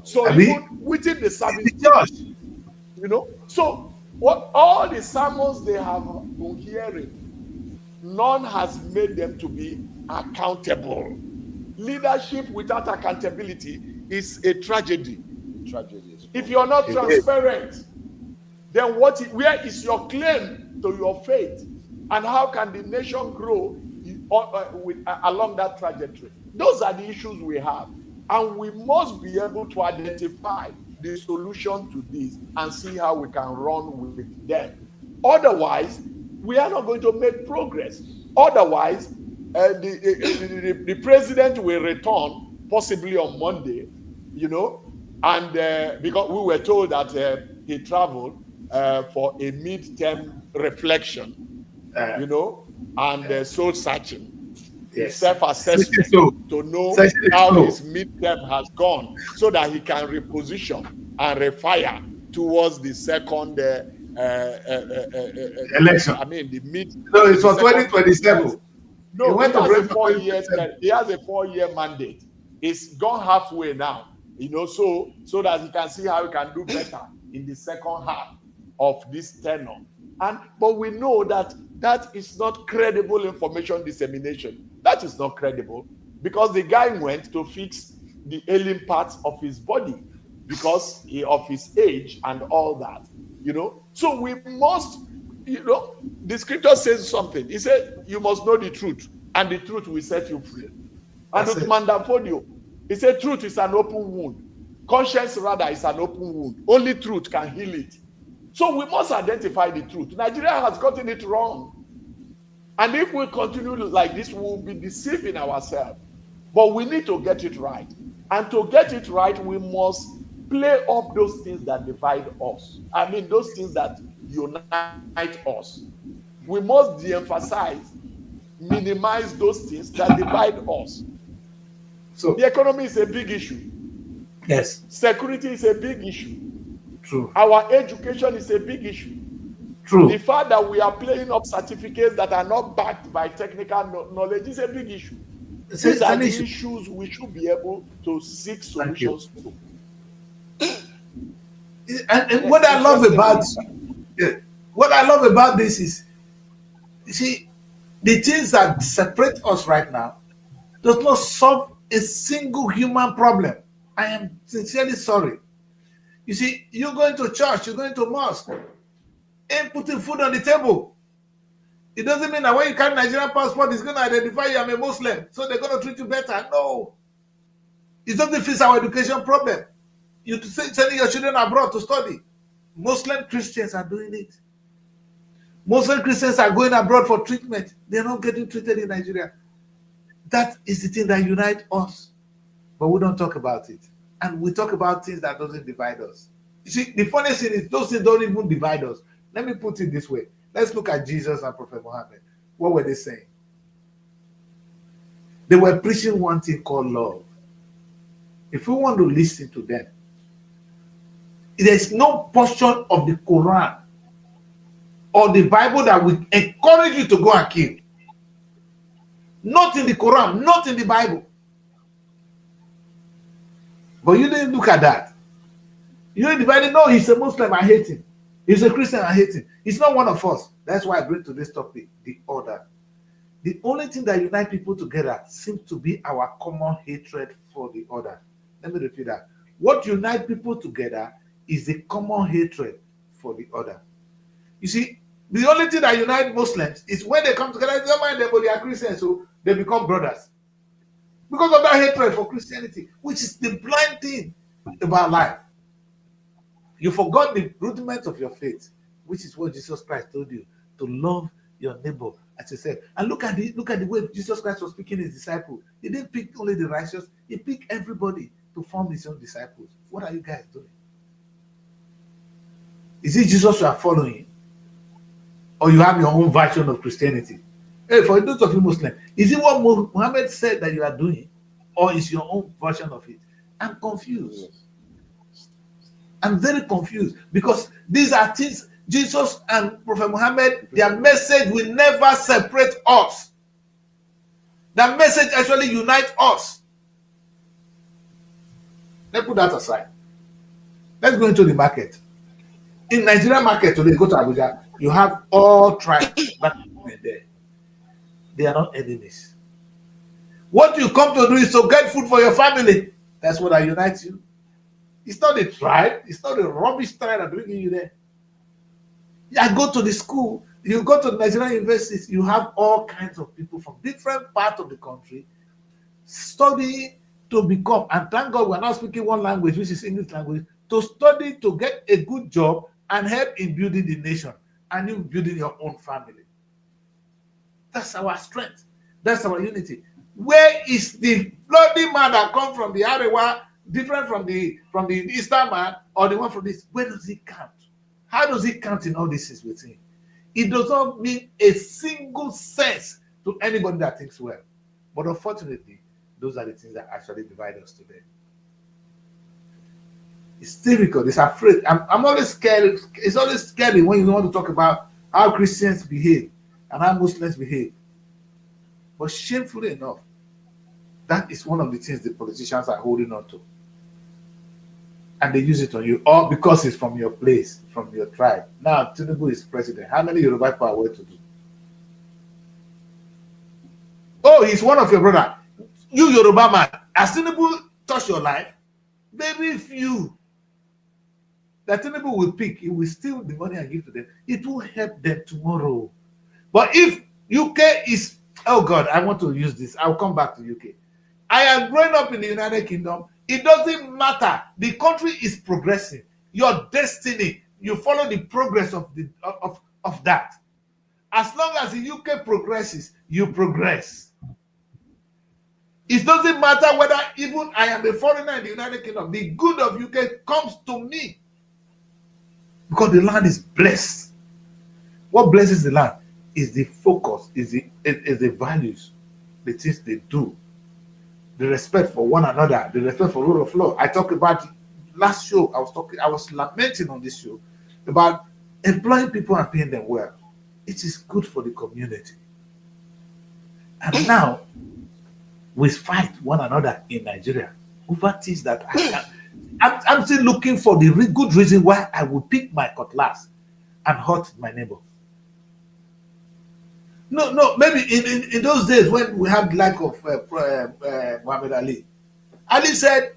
So even within the service church, you know, so what all the sermons they have been hearing, none has made them to be accountable. Leadership without accountability is a tragedy. If you're not transparent, then where is your claim to your faith? And how can the nation grow along that trajectory? Those are the issues we have. And we must be able to identify the solution to this and see how we can run with them. Otherwise, we are not going to make progress. Otherwise, the president will return possibly on Monday, you know, and because we were told that he traveled for a mid-term reflection, you know, and soul searching, self-assessment to know how his mid-term has gone, so that he can reposition and refire towards the second election. I mean, the mid. No, it's for 2027. No, he has a 4-year mandate. It's gone halfway now, you know, so that he can see how he can do better in the second half of this tenure. But we know that is not credible information dissemination. That is not credible, because the guy went to fix the ailing parts of his body because of his age and all that, you know. So we must, you know, the scripture says something. He said, you must know the truth, and the truth will set you free. And with Mandafodio, he said, truth is an open wound. Conscience, rather, is an open wound. Only truth can heal it. So we must identify the truth. Nigeria has gotten it wrong. And if we continue like this, we will be deceiving ourselves. But we need to get it right. And to get it right, we must play up those things that divide us. I mean, those things that unite us. We must de-emphasize minimize those things that divide us. So The economy is a big issue. yes, Security is a big issue. true, Our education is a big issue. true. The fact that we are playing up certificates that are not backed by technical knowledge is a big issue. These are the issues we should be able to seek solutions to. And what I love about this is, you see, the things that separate us right now does not solve a single human problem. I am sincerely sorry. You see, you're going to church, you're going to mosque, ain't putting food on the table. It doesn't mean that when you carry Nigerian passport, it's going to identify you as a Muslim, so they're going to treat you better. No. It doesn't fix our education problem. You're sending your children abroad to study. Muslim Christians are doing it. Muslim Christians are going abroad for treatment. They're not getting treated in Nigeria. That is the thing that unites us. But we don't talk about it. And we talk about things that doesn't divide us. You see, the funny thing is those things don't even divide us. Let me put it this way. Let's look at Jesus and Prophet Muhammad. What were they saying? They were preaching one thing called love. If we want to listen to them, there's no portion of the Quran or the Bible that will encourage you to go and kill. Not in the Quran, not in the Bible. But you didn't look at that. You didn't divide. No, he's a Muslim, I hate him. He's a Christian, I hate him. He's not one of us. That's why I bring to this topic the order. The only thing that unites people together seems to be our common hatred for the other. Let me repeat that. What unites people together is the common hatred for the other. You see, the only thing that unites Muslims is when they come together, they don't mind them, but they are Christians, so they become brothers. Because of that hatred for Christianity, which is the blind thing about life. You forgot the rudiment of your faith, which is what Jesus Christ told you, to love your neighbor as yourself. And look at the way Jesus Christ was picking his disciples. He didn't pick only the righteous, he picked everybody to form his own disciples. What are you guys doing? Is it Jesus you are following? Or you have your own version of Christianity? Hey, for those of you Muslims, is it what Muhammad said that you are doing? Or is your own version of it? I'm confused. I'm very confused because these are things Jesus and Prophet Muhammad, their message will never separate us. That message actually unites us. Let's put that aside. Let's go into the market. In Nigerian market today, go to Abuja, you have all tribes back there. They are not enemies. What you come to do is to get food for your family. That's what unites you. It's not the tribe. It's not the rubbish tribe that bringing you there. I go to the school. You go to the Nigerian universities. You have all kinds of people from different parts of the country studying to become. And thank God we're not speaking one language, which is English language, to study to get a good job and help in building the nation and you building your own family. That's our strength. That's our unity. Where is the bloody man that comes from the Arewa, different from the Eastern man, or the one from this? Where does he count? How does he count in all this is with him? It does not mean a single sense to anybody that thinks well. But unfortunately, those are the things that actually divide us today. It's difficult. It's afraid. I'm always scared. It's always scary when you want to talk about how Christians behave and how Muslims behave. But shamefully enough, that is one of the things the politicians are holding on to. And they use it on you, all because it's from your place, from your tribe. Now, Tinubu is president. How many Yoruba people are well to do? Oh, he's one of your brother. You Yoruba man, has Tinubu touched your life? Very few. That Tinubu will pick, he will steal the money and give to them. It will help them tomorrow. But if UK is, oh God, I want to use this. I'll come back to UK. I am growing up in the United Kingdom. It doesn't matter. The country is progressing. Your destiny, you follow the progress of that. As long as the UK progresses, you progress. It doesn't matter whether even I am a foreigner in the United Kingdom. The good of UK comes to me because the land is blessed. What blesses the land? is the focus, is the values, the things they do, the respect for one another, the respect for rule of law. I talked about last show. I was lamenting on this show about employing people and paying them well. It is good for the community. And now we fight one another in Nigeria over things that I'm still looking for the good reason why I would pick my cutlass and hurt my neighbor. No, maybe in those days when we had lack of Muhammad Ali. Ali said,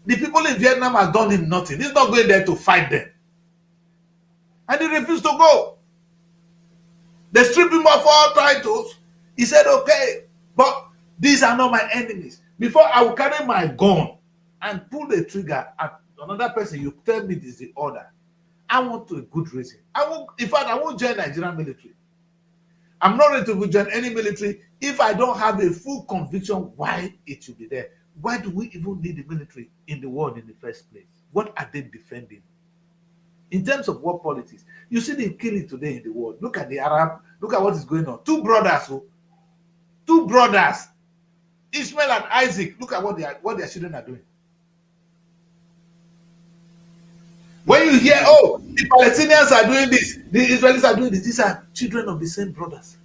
the people in Vietnam have done him nothing. He's not going there to fight them. And he refused to go. They stripped him of all titles. He said, okay, but these are not my enemies. Before I will carry my gun and pull the trigger at another person, you tell me this is the order. I want a good reason. In fact, I won't join Nigerian military. I'm not ready to join any military if I don't have a full conviction why it should be there. Why do we even need the military in the world in the first place? What are they defending? In terms of war politics, you see the killing today in the world. Look at the Arab, look at what is going on. Two brothers, Ishmael and Isaac, look at what their children are doing. When you hear, oh, the Palestinians are doing this, the Israelis are doing this, these are children of the same brothers.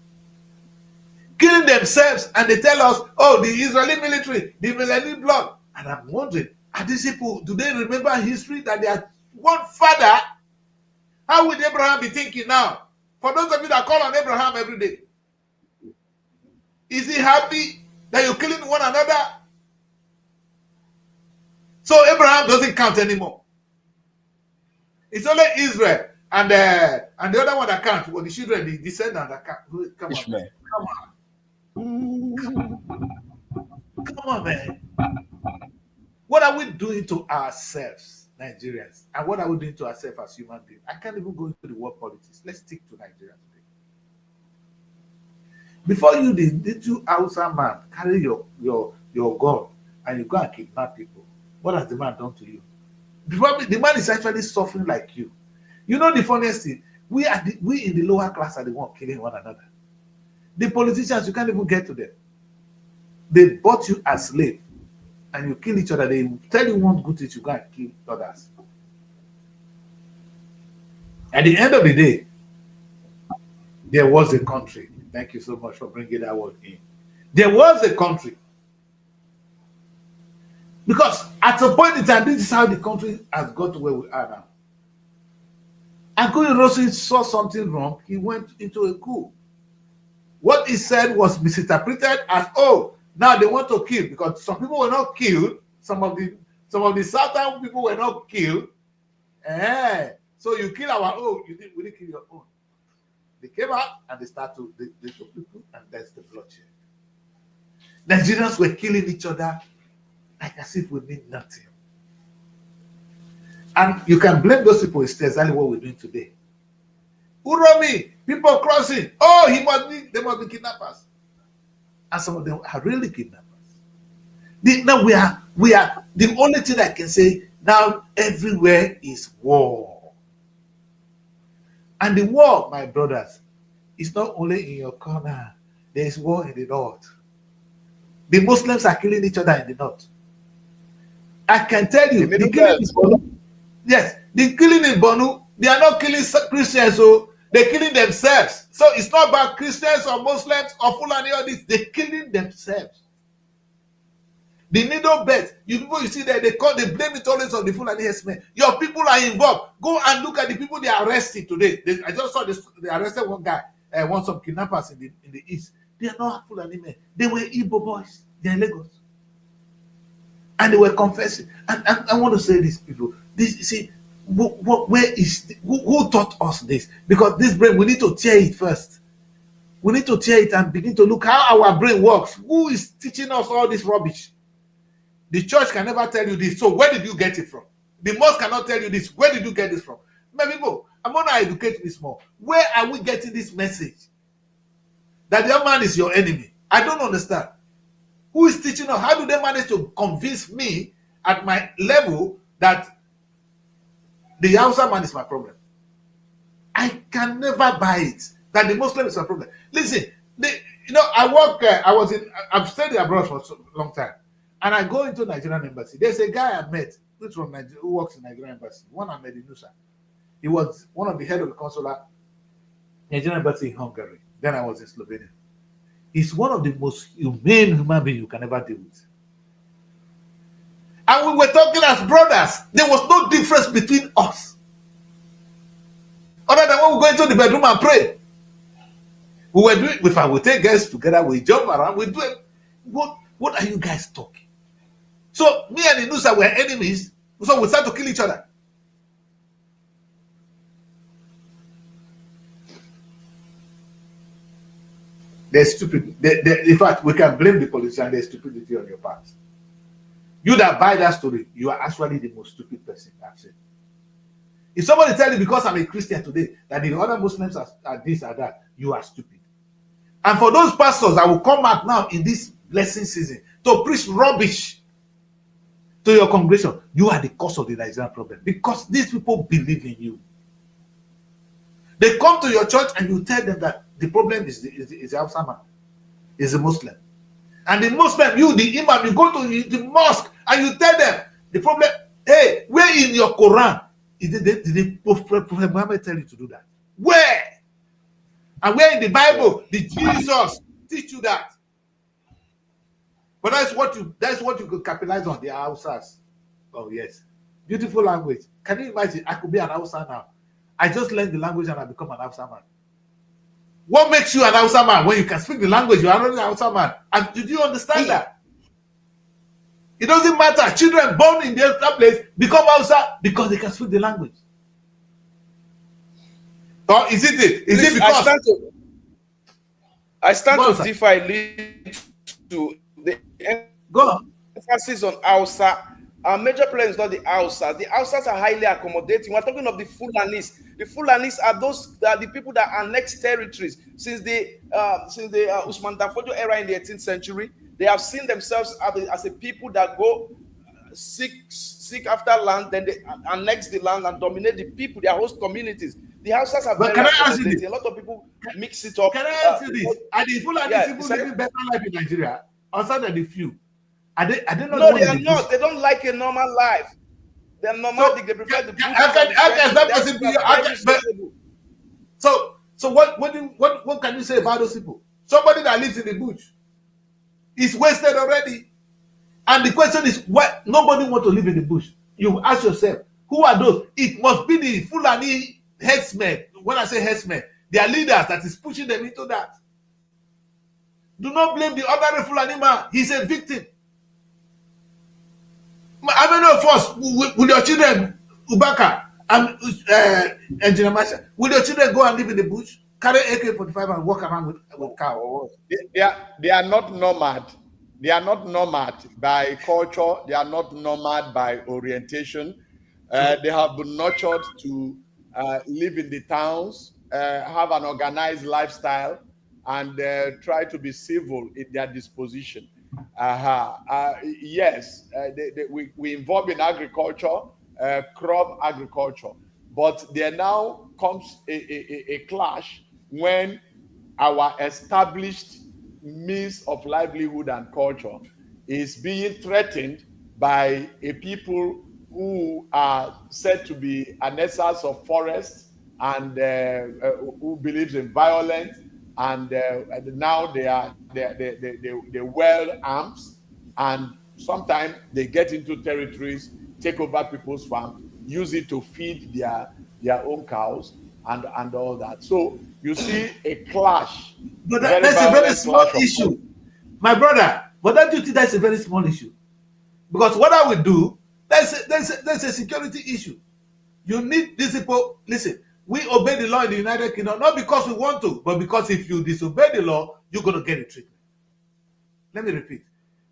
Killing themselves, and they tell us, oh, the Israeli military, the Melanie blood. And I'm wondering, are these people, do they remember history that they are one father? How would Abraham be thinking now? For those of you that call on Abraham every day, is he happy that you're killing one another? So Abraham doesn't count anymore. It's only Israel and the other one that counts, well, the children, the descendants that count. Come Ishmael. Come on, man. What are we doing to ourselves, Nigerians? And what are we doing to ourselves as human beings? I can't even go into the world politics. Let's stick to Nigeria today. Before you, the little Hausa man, carry your gun and you go and kidnap people, what has the man done to you? The man is actually suffering like you. You know the funniest thing? We in the lower class are the one killing one another. The politicians, you can't even get to them. They bought you as slave, and you kill each other. They tell you one good thing, you go and kill others. At the end of the day, there was a country. Thank you so much for bringing that word in. There was a country. Because at a point in time, this is how the country has got to where we are now. And Rossi saw something wrong. He went into a coup. What he said was misinterpreted as, oh, now they want to kill, because some people were not killed. Some of the southern people were not killed. So you kill our own. We didn't kill your own. They came out and they took people, and that's the bloodshed. Nigerians were killing each other like as if we mean nothing. And you can blame those people. It's exactly what we're doing today. Uromi, people crossing. Oh, they must be kidnappers. And some of them are really kidnappers. Now we are the only thing I can say now, everywhere is war. And the war, my brothers, is not only in your corner. There is war in the north. The Muslims are killing each other in the north. I can tell you, the killing in Bonu, yes, the killing in Bonu, they are not killing Christians, so they're killing themselves. So it's not about Christians or Muslims or Fulani or this. They're killing themselves. The needle bet, you see that they blame it always on the Fulani herdsmen. Your people are involved. Go and look at the people they are arresting today. I just saw this. They arrested one guy, some kidnappers in the east. They are not Fulani men. They were Igbo boys. They are in Lagos. And they were confessing. And I want to say this, people. This, you see, who taught us this? Because this brain, we need to tear it first. We need to tear it and begin to look how our brain works. Who is teaching us all this rubbish? The church can never tell you this. So where did you get it from? The mosque cannot tell you this. Where did you get this from? My people, I'm going to educate this more. Where are we getting this message? That the other man is your enemy. I don't understand. Who is teaching us? How do they manage to convince me at my level that the Hausa man is my problem? I can never buy it. that the Muslim is a problem. Listen, I've studied abroad for a long time, and I go into Nigerian embassy. There's a guy I met who's from Nigeria, who works in Nigerian embassy. One I met in Nusa. He was one of the head of the consular Nigerian embassy in Hungary. Then I was in Slovenia. He's one of the most humane human beings you can ever deal with. And we were talking as brothers. There was no difference between us. Other than when we go into the bedroom and pray. We were doing, if we take guests together, we jump around, we do it. What are you guys talking? So me and Inusa were enemies, so we start to kill each other. They're stupid. In fact, we can blame the politician, there's stupidity on your part. You that buy that story, you are actually the most stupid person I've seen. If somebody tell you because I'm a Christian today that the other Muslims are this or that, you are stupid. And for those pastors that will come out now in this blessing season to preach rubbish to your congregation, you are the cause of the Nigerian problem because these people believe in you. They come to your church and you tell them that the problem is the Hausa man, is the Muslim. And the Muslim, you, the Imam, you go to the mosque and you tell them the problem, hey, where in your Quran did Prophet Muhammad tell you to do that? Where? And where in the Bible did Jesus teach you that? But that's what you could capitalize on, the Hausas. Oh yes. Beautiful language. Can you imagine? I could be an Hausa now. I just learned the language and I become an Hausa man. What makes you an Hausa man? When you can speak the language, you are already an Hausa man. And did you understand that? It doesn't matter. Children born in the other place become Hausa because they can speak the language. Or is it because I stand to differ a little to the emphasis on Hausa. Our major problem is not the Hausa. The Hausas are highly accommodating. We're talking of the Fulanis. The Fulanis are the people that annex territories since the Usman Danfodio era in the 18th century. They have seen themselves as a people that go seek after land, then they annex the land and dominate the people, their host communities. The Hausas are very accommodating. A lot of people mix it up. Can I ask you this? Are the Fulani people living better life in Nigeria outside than the few? Are they not? No, they are not. They don't like a normal life. They're nomadic. They prefer the bush. How can that person be? So what can you say about those people? Somebody that lives in the bush is wasted already. And the question is, why nobody wants to live in the bush? You ask yourself, who are those? It must be the Fulani headsmen. When I say headsmen, they are leaders that is pushing them into that. Do not blame the ordinary Fulani man. He's a victim. How many of us, will your children, Ubaka and Engineer Masha, will your children go and live in the bush, carry AK-45 and walk around with cow? They are not nomad. They are not nomad by culture. They are not nomad by orientation. They have been nurtured to live in the towns, have an organized lifestyle, and try to be civil in their disposition. Yes, we involve in agriculture, crop agriculture, but there now comes a clash when our established means of livelihood and culture is being threatened by a people who are said to be annexers of forests and who believes in violence, and now they wear arms, and sometimes they get into territories, take over people's farms, use it to feed their own cows and all that. So you see a clash. But that's a very small issue, my brother. But don't you think that's a very small issue? Because what I would do, there's a security issue. You need these people. Listen, we obey the law in the United Kingdom, not because we want to, but because if you disobey the law, you're going to get a treatment. Let me repeat.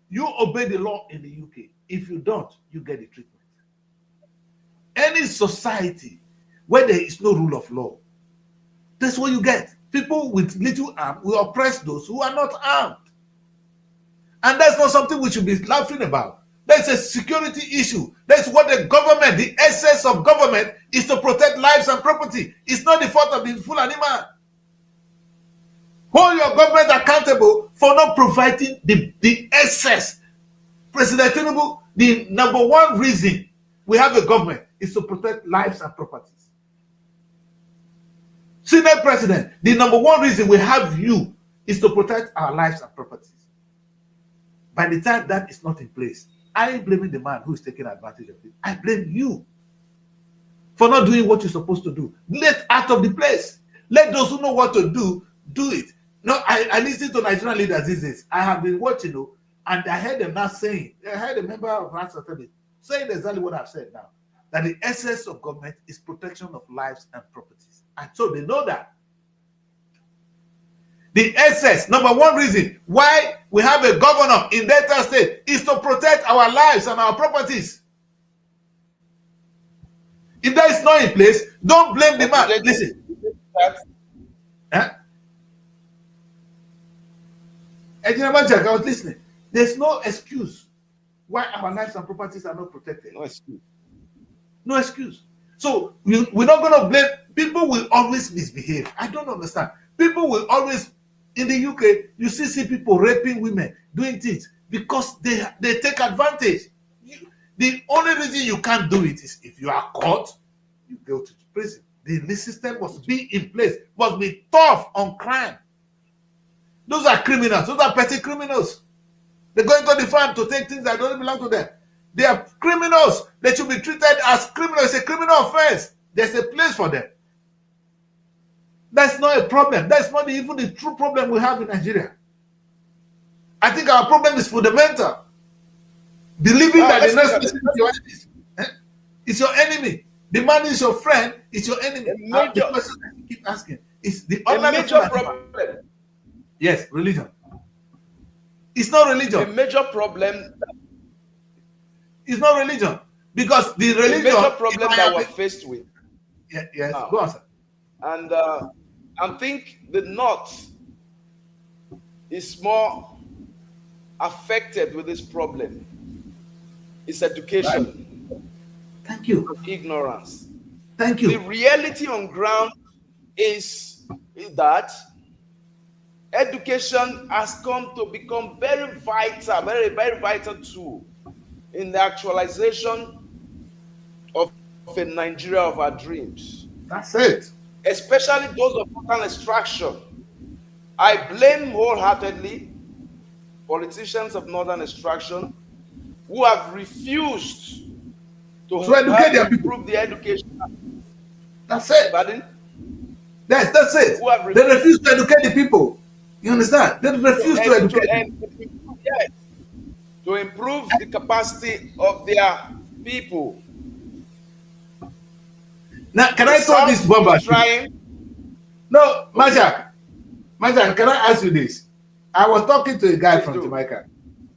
You obey the law in the UK. If you don't, you get a treatment. Any society where there is no rule of law, that's what you get. People with little arm will oppress those who are not armed. And that's not something we should be laughing about. That's a security issue. That's what the government, the essence of government is to protect lives and property. It's not the fault of the Fulani man. Hold your government accountable for not providing the excess. President Tinubu, the number one reason we have a government is to protect lives and properties. Senate President, the number one reason we have you is to protect our lives and properties. By the time that is not in place, I ain't blaming the man who is taking advantage of it. I blame you for not doing what you're supposed to do. Let out of the place. Let those who know what to do it. No, I listen to Nigerian leaders these days. I have been watching, and I heard them now saying, I heard a member of House Assembly saying exactly what I've said now, that the essence of government is protection of lives and properties. And so they know that. The essence, number one reason why we have a governor in Delta State is to protect our lives and our properties. If that is not in place, don't blame the man. Listen. Engineer Majak, I was listening. There's no excuse why our lives and properties are not protected. No excuse. No excuse. So we're not going to blame. People will always misbehave. I don't understand. People will always, in the UK, you see people raping women, doing things because they take advantage. The only reason you can't do it is if you are caught, you go to prison. The system must be in place, must be tough on crime. Those are criminals. Those are petty criminals. They're going to the farm to take things that don't belong to them. They are criminals. They should be treated as criminals. It's a criminal offense. There's a place for them. That's not a problem. That's not even the true problem we have in Nigeria. I think our problem is fundamental. Believing that the next person is your enemy. It's your enemy. The man is your friend. It's your enemy. The question that you keep asking is the major problem. Yes, religion. It's not religion. A major problem. It's not religion. Because the religion. The major problem that we're faced with. Yes, go on, sir. And I think the North is more affected with this problem. It's education. Right. Thank you. Ignorance. Thank you. The reality on ground is that education has come to become very vital, very, very vital tool in the actualization of a Nigeria of our dreams. That's it. Especially those of northern extraction. I blame wholeheartedly politicians of northern extraction who have refused to educate their people. Improve the education. That's it. Pardon? That's it. They refuse to educate the people. You understand? They refuse to educate to improve the capacity of their people. Now, can I tell this, Boba? No, Majak, can I ask you this? I was talking to a guy from Jamaica,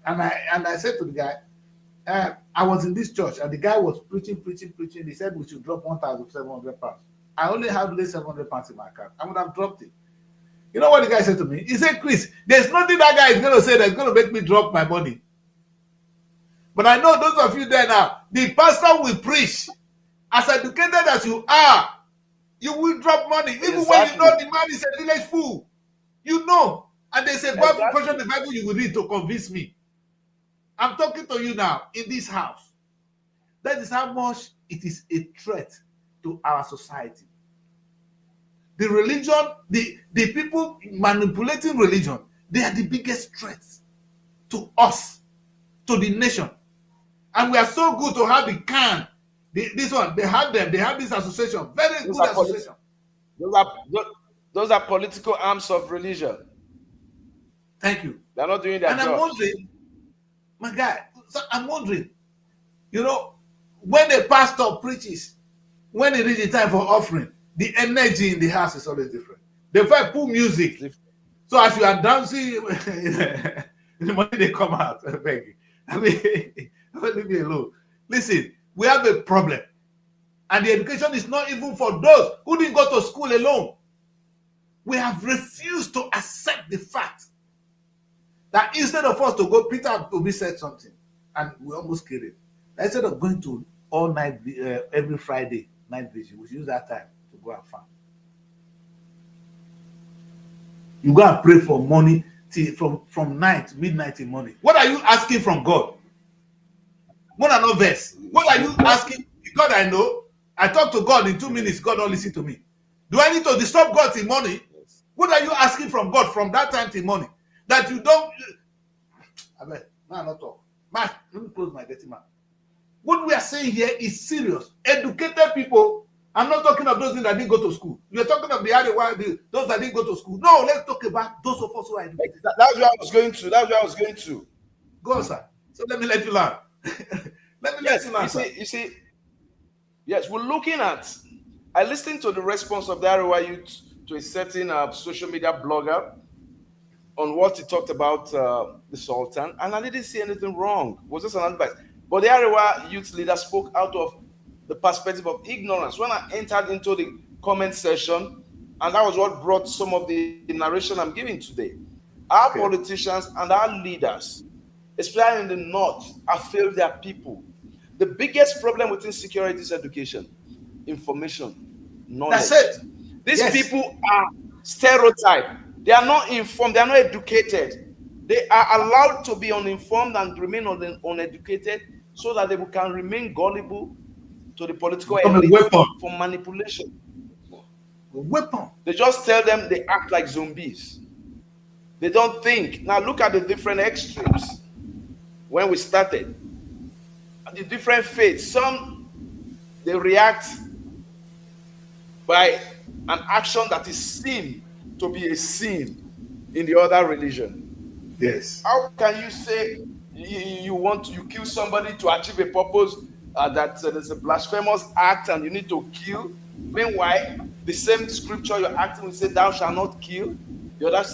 and I said to the guy, I was in this church, and the guy was preaching. He said we should drop 1,700 pounds. I only have less 700 pounds in my account. I would have dropped it. You know what the guy said to me? He said, Chris, there's nothing that guy is going to say that's going to make me drop my money. But I know those of you there now, the pastor will preach. As educated as you are, you will drop money. Even when you know the man is a village fool. You know. And there's a Bible portion of the Bible you will read to convince me. I'm talking to you now in this house. That is how much it is a threat to our society. The religion, the people manipulating religion, they are the biggest threats to us, to the nation. And we are so good to have the can. This one, they have this association, very good association. Those are political arms of religion. Thank you. They're not doing their job. And I'm wondering, my guy, I'm wondering, when the pastor preaches, when it is the time for offering, the energy in the house is always different. They find put music. So as you are dancing, the money they come out. I beg you. I mean, leave me alone. Listen, we have a problem. And the education is not even for those who didn't go to school alone. We have refused to accept the fact that instead of us to go, Peter Obi said something, and we almost killed it. Instead of going to all night, every Friday night vigil, we should use that time to go and farm. You go and pray for money till from night, midnight in morning. What are you asking from God? More than no verse. What are you asking? God, I know. I talk to God in 2 minutes. God don't listen to me. Do I need to disturb God till morning? What are you asking from God from that time till morning? That you don't. I mean, man, not talk. Man, let me close my dirty mouth. What we are saying here is serious. Educated people. I'm not talking of those that didn't go to school. You're talking of those that didn't go to school. No, let's talk about those of us who are educated. That's where I was going to. That's where I was going to. Go on, sir. So let me let you learn. Let me let you learn. You see, yes, we're looking at. I listened to the response of the Arewa youth to a certain social media blogger on what he talked about the Sultan, and I didn't see anything wrong. It was just an advice. But the Arewa youth leader spoke out of the perspective of ignorance. When I entered into the comment section, and that was what brought some of the narration I'm giving today. Our politicians and our leaders, especially in the north, have failed their people. The biggest problem with insecurity is education, information, knowledge. That's it. These people are stereotyped. They are not informed. They are not educated. They are allowed to be uninformed and remain uneducated so that they can remain gullible to the political elite for manipulation. A weapon. They just tell them they act like zombies. They don't think. Now look at the different extremes. When we started, the different faiths, some they react by an action that is seen to be a sin in the other religion. Yes. How can you say you kill somebody to achieve a purpose that there's a blasphemous act and you need to kill? Meanwhile, the same scripture you're acting will say, "Thou shalt not kill." The other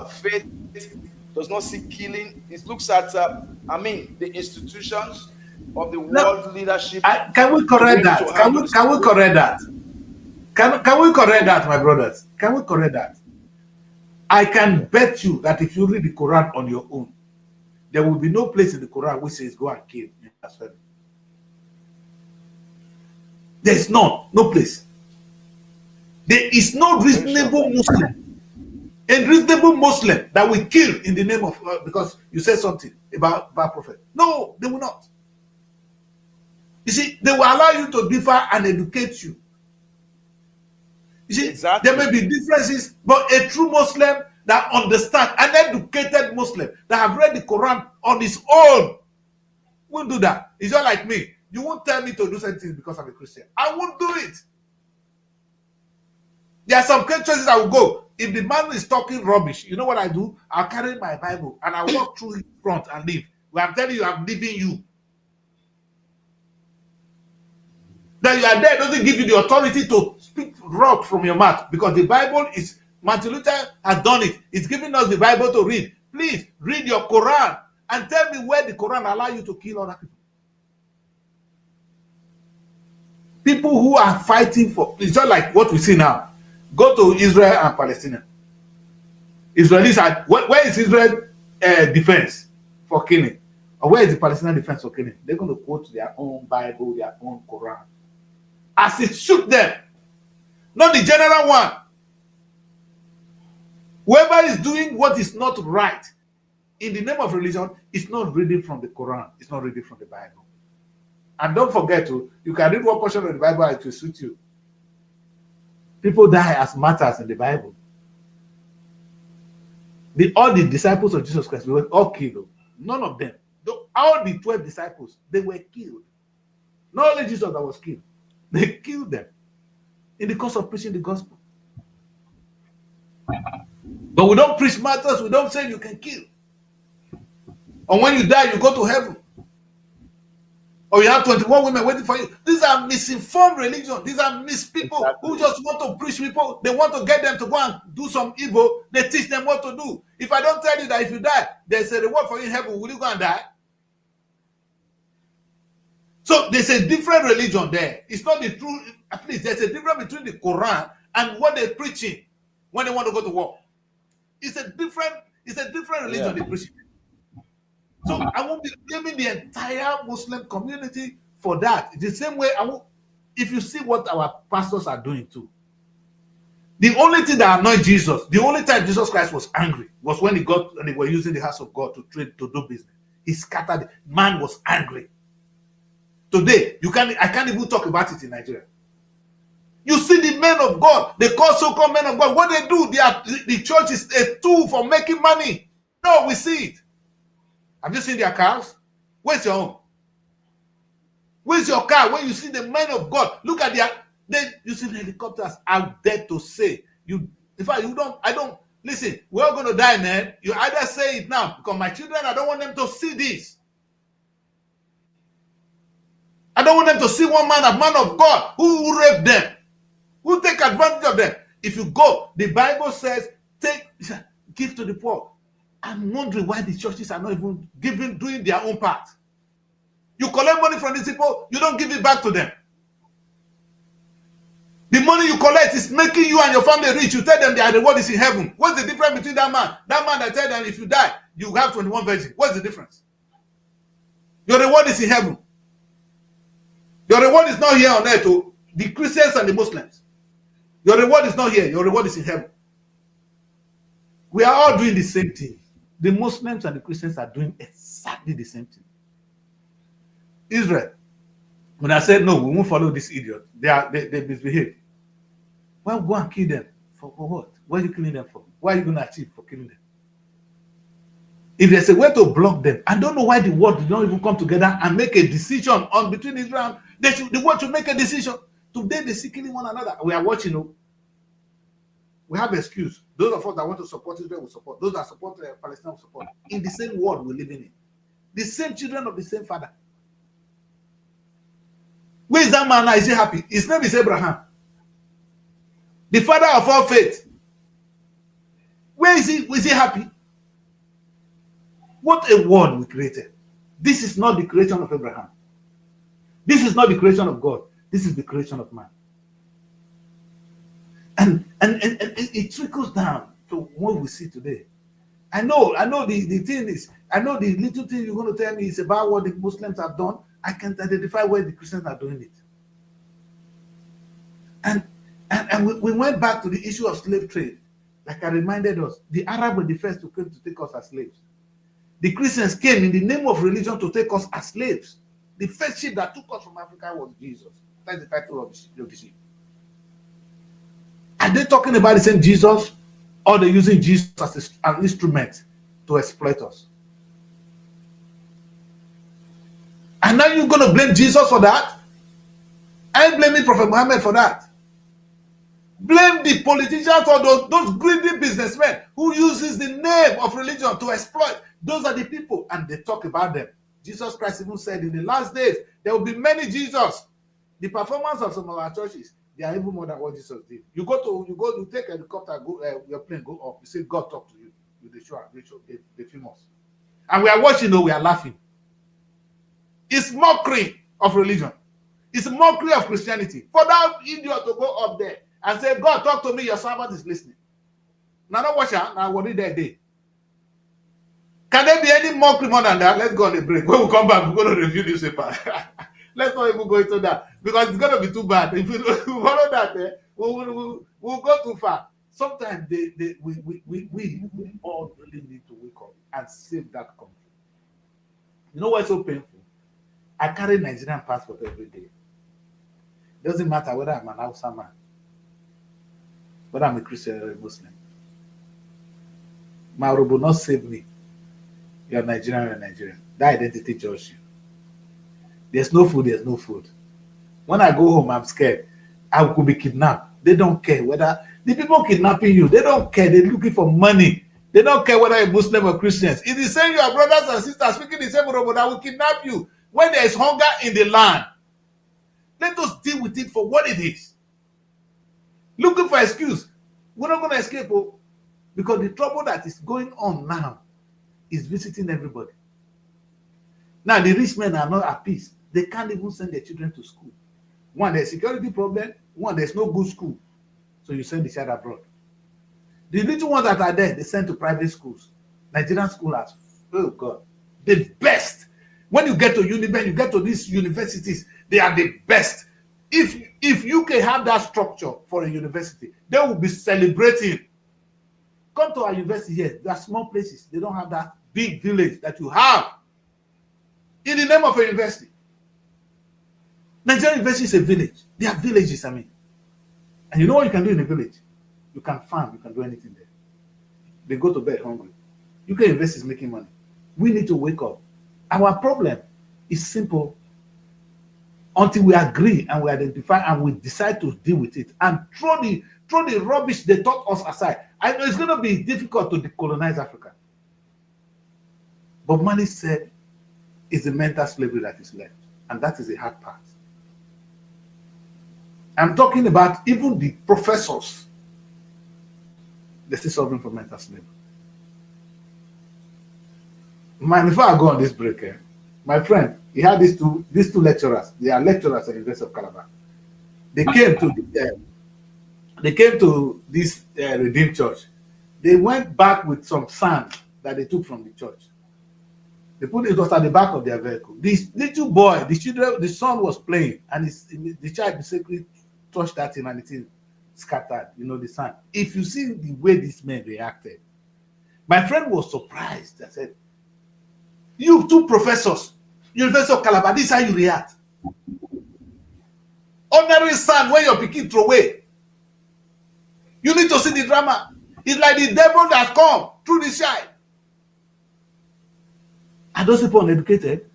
faith does not see killing. It looks at the institutions of the world leadership. Can we correct that? Can we correct that? Can we correct that, my brothers? Can we correct that? I can bet you that if you read the Quran on your own, there will be no place in the Quran which says go and kill. There is no place. There is no reasonable Muslim, a reasonable Muslim that will kill in the name of because you said something about prophet. No, they will not. You see, they will allow you to differ and educate you. You see, there may be differences, but a true Muslim that understands, an educated Muslim that have read the Quran on his own won't do that. It's not like me. You won't tell me to do something because I'm a Christian. I won't do it. There are some churches I will go. If the man is talking rubbish, you know what I do? I'll carry my Bible and I walk through his front and leave. Where I'm telling you, I'm leaving you. That you are there doesn't give you the authority to speak rock from your mouth, because the Bible is, Martin Luther has done it. It's giving us the Bible to read. Please read your Quran and tell me where the Quran allow you to kill other people. People who are fighting for, it's just like what we see now. Go to Israel and Palestine. Israelis are, where is Israel defense for killing? Or where is the Palestinian defense for killing? They're going to quote their own Bible, their own Quran, as it suits them, not the general one. Whoever is doing what is not right in the name of religion is not reading from the Quran, it's not reading from the Bible. And don't forget to, you can read one portion of the Bible and it will suit you. People die as martyrs in the Bible. All the disciples of Jesus Christ, we were all killed. None of them. All the 12 disciples, they were killed. Not only Jesus that was killed. They killed them in the course of preaching the gospel. But we don't preach martyrs. We don't say you can kill. And when you die, you go to heaven. Or you have 21 women waiting for you. These are misinformed religion. These are people who just want to preach people. They want to get them to go and do some evil. They teach them what to do. If I don't tell you that if you die, there's a reward for you in heaven, will you go and die? So there's a different religion there. It's not the true, at least there's a difference between the Quran and what they're preaching when they want to go to war. It's a different religion they're preaching. So I won't be blaming the entire Muslim community for that. The same way, if you see what our pastors are doing too, The only thing that annoyed Jesus, the only time Jesus Christ was angry was when he got and they were using the house of God to trade, to do business. He scattered it. Man was angry. Today, I can't even talk about it in Nigeria. You see the men of God, they call so-called men of God. What they do, the church is a tool for making money. No, we see it. Have you seen their cars? Where's your home? Where's your car? When you see the men of God, look at you see the helicopters. I dare to say, in fact, I don't, listen, we're all going to die, man. You either say it now, because my children, I don't want them to see this. I don't want them to see one man, a man of God, who will rape them, who take advantage of them. If you go, the Bible says, give to the poor. I'm wondering why the churches are not even doing their own part. You collect money from these people, you don't give it back to them. The money you collect is making you and your family rich. You tell them their reward is in heaven. What's the difference between that man? That man that tell them if you die, you have 21 virgins. What's the difference? Your reward is in heaven. Your reward is not here on earth, oh, the Christians and the Muslims. Your reward is not here. Your reward is in heaven. We are all doing the same thing. The Muslims and the Christians are doing exactly the same thing. Israel, when I said, no, we won't follow this idiot, they misbehave. Well, go and kill them. For what? What are you killing them for? What are you going to achieve for killing them? If there's a way to block them, I don't know why the world did not even come together and make a decision on between Israel. The world should make a decision. Today, they see killing one another. We are watching. We have excuse. Those of us that want to support Israel will support. Those that support Palestine will support. In the same world we're living in. The same children of the same father. Where is that man now? Is he happy? His name is Abraham. The father of all faith. Where is he? Is he happy? What a world we created. This is not the creation of Abraham. This is not the creation of God. This is the creation of man. And it trickles down to what we see today. I know the thing is, I know the little thing you're going to tell me is about what the Muslims have done. I can identify where the Christians are doing it. And we went back to the issue of slave trade. Like I reminded us, the Arab were the first to come to take us as slaves. The Christians came in the name of religion to take us as slaves. The first ship that took us from Africa was Jesus. That's the title of the ship. Are they talking about the same Jesus, or they're using Jesus as an instrument to exploit us? And now you're going to blame Jesus for that? I ain't blaming Prophet Muhammad for that. Blame the politicians or those greedy businessmen who uses the name of religion to exploit. Those are the people, and they talk about them. Jesus Christ even said in the last days, there will be many Jesus. The performance of some of our churches, they are even more than what Jesus did. You take a helicopter, your plane, go up. You say, God talk to you. They film us. And we are watching, we are laughing. It's mockery of religion. It's mockery of Christianity. For that idiot to go up there and say, God, talk to me, your servant is listening. Now, don't watch out. Now, what did they do? Can there be any mockery more than that? Let's go on a break. When we come back, we're going to review newspaper. Let's not even go into that, because it's going to be too bad. If we follow that, we'll go too far. Sometimes we all really need to wake up and save that country. You know what's so painful? I carry Nigerian passport every day. Doesn't matter whether I'm an Hausa man, whether I'm a Christian or a Muslim. My robe will not save me. You're Nigerian, you're Nigerian. That identity judges you. There's no food, there's no food. When I go home, I'm scared. I could be kidnapped. They don't care whether the people kidnapping you, they don't care. They're looking for money. They don't care whether you're Muslim or Christians. It's the same your brothers and sisters speaking the same robo that will kidnap you when there is hunger in the land. Let us deal with it for what it is. Looking for excuse. We're not going to escape, because the trouble that is going on now is visiting everybody. Now, the rich men are not at peace. They can't even send their children to school. One, there's security problem. One, there's no good school. So you send the child abroad. The little ones that are there, they send to private schools. Nigerian school has, oh God, the best. When you get to Uniben, you get to these universities, they are the best. If UK have that structure for a university, they will be celebrating. Come to our university here. There are small places. They don't have that big village that you have in the name of a university. Nigerian university is a village. They are villages, I mean. And you know what you can do in a village? You can farm. You can do anything there. They go to bed hungry. UK university is making money. We need to wake up. Our problem is simple. Until we agree and we identify and we decide to deal with it and throw the rubbish they taught us aside. I know it's going to be difficult to decolonize Africa. But Mali said it's the mental slavery that is left. And that is the hard part. I'm talking about even the professors. They're still suffering from mental slavery. Before I go on this break, my friend, he had these two lecturers. They are lecturers at the University of Calabar. They came to this Redeemed Church. They went back with some sand that they took from the church. They put it at the back of their vehicle. This little boy, the son was playing, and the child basically touched that thing and the thing scattered, the sand. If you see the way this man reacted, my friend was surprised. I said, "You two professors, University of Calabar, this is how you react. Ordinary sand when your pikin throw away. You need to see the drama. It's like the devil that come through the child." Are those people uneducated?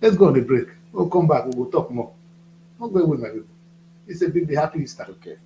Let's go on a break. We'll come back. We'll talk more. Not going with my people. It's a big happy Easter. Okay.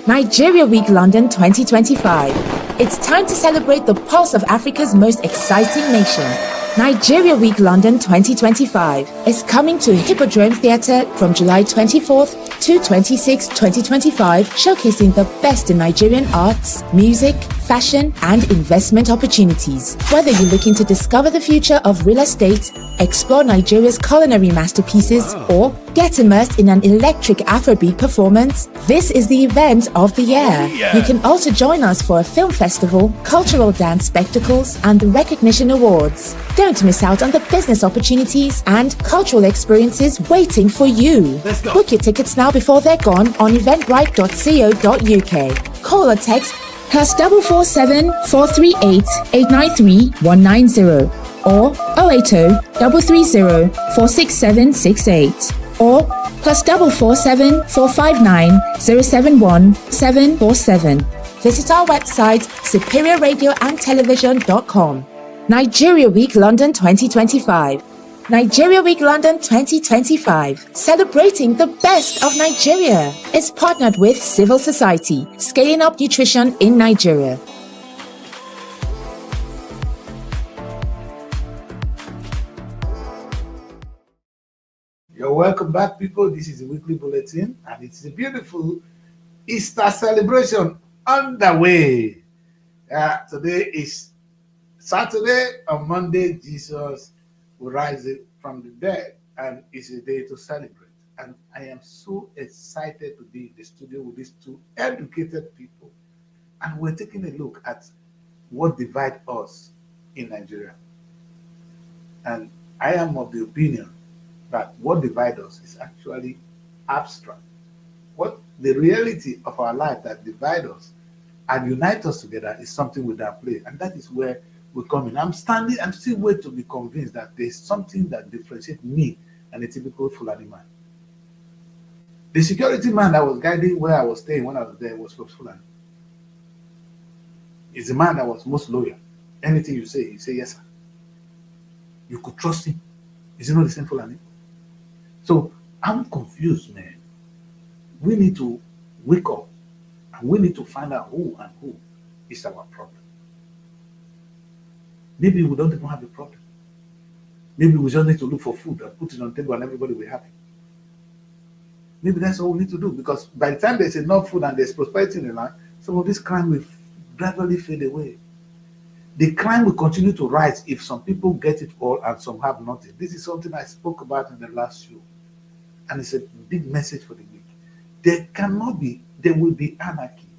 Nigeria Week London 2025. It's time to celebrate the pulse of Africa's most exciting nation. Nigeria Week London 2025 is coming to Hippodrome Theatre from July 24th to 26, 2025, showcasing the best in Nigerian arts, music, fashion, and investment opportunities. Whether you're looking to discover the future of real estate, explore Nigeria's culinary masterpieces, or get immersed in an electric Afrobeat performance, this is the event of the year. You can also join us for a film festival, cultural dance spectacles, and the recognition awards. Don't miss out on the business opportunities and cultural experiences waiting for you. Book your tickets now before they're gone on eventbrite.co.uk. Call or text +447 438 893 190 or 080 330 46768 or +447 459 071 747. Visit our website superiorradioandtelevision.com. Nigeria Week London 2025. Nigeria Week London 2025, celebrating the best of Nigeria, is partnered with Civil Society, scaling up nutrition in Nigeria. You're welcome back, people. This is the weekly bulletin, and it's a beautiful Easter celebration underway. Today is Saturday. On Monday, Jesus will rise from the dead, and it's a day to celebrate. And I am so excited to be in the studio with these two educated people, and we're taking a look at what divides us in Nigeria. And I am of the opinion that what divides us is actually abstract. What the reality of our life that divides us and unites us together is something we downplay, and that is where we come in. I'm still waiting to be convinced that there's something that differentiates me and a typical Fulani man. The security man that was guiding where I was staying when I was there was from Fulani. He's the man that was most loyal. Anything you say, he say yes, sir. You could trust him. Is he not the same Fulani? So I'm confused, man. We need to wake up and we need to find out who is our problem. Maybe we don't even have a problem. Maybe we just need to look for food and put it on the table and everybody will be happy. Maybe that's all we need to do, because by the time there's enough food and there's prosperity in the land, some of this crime will gradually fade away. The crime will continue to rise if some people get it all and some have nothing. This is something I spoke about in the last show, and it's a big message for the week. There will be anarchy.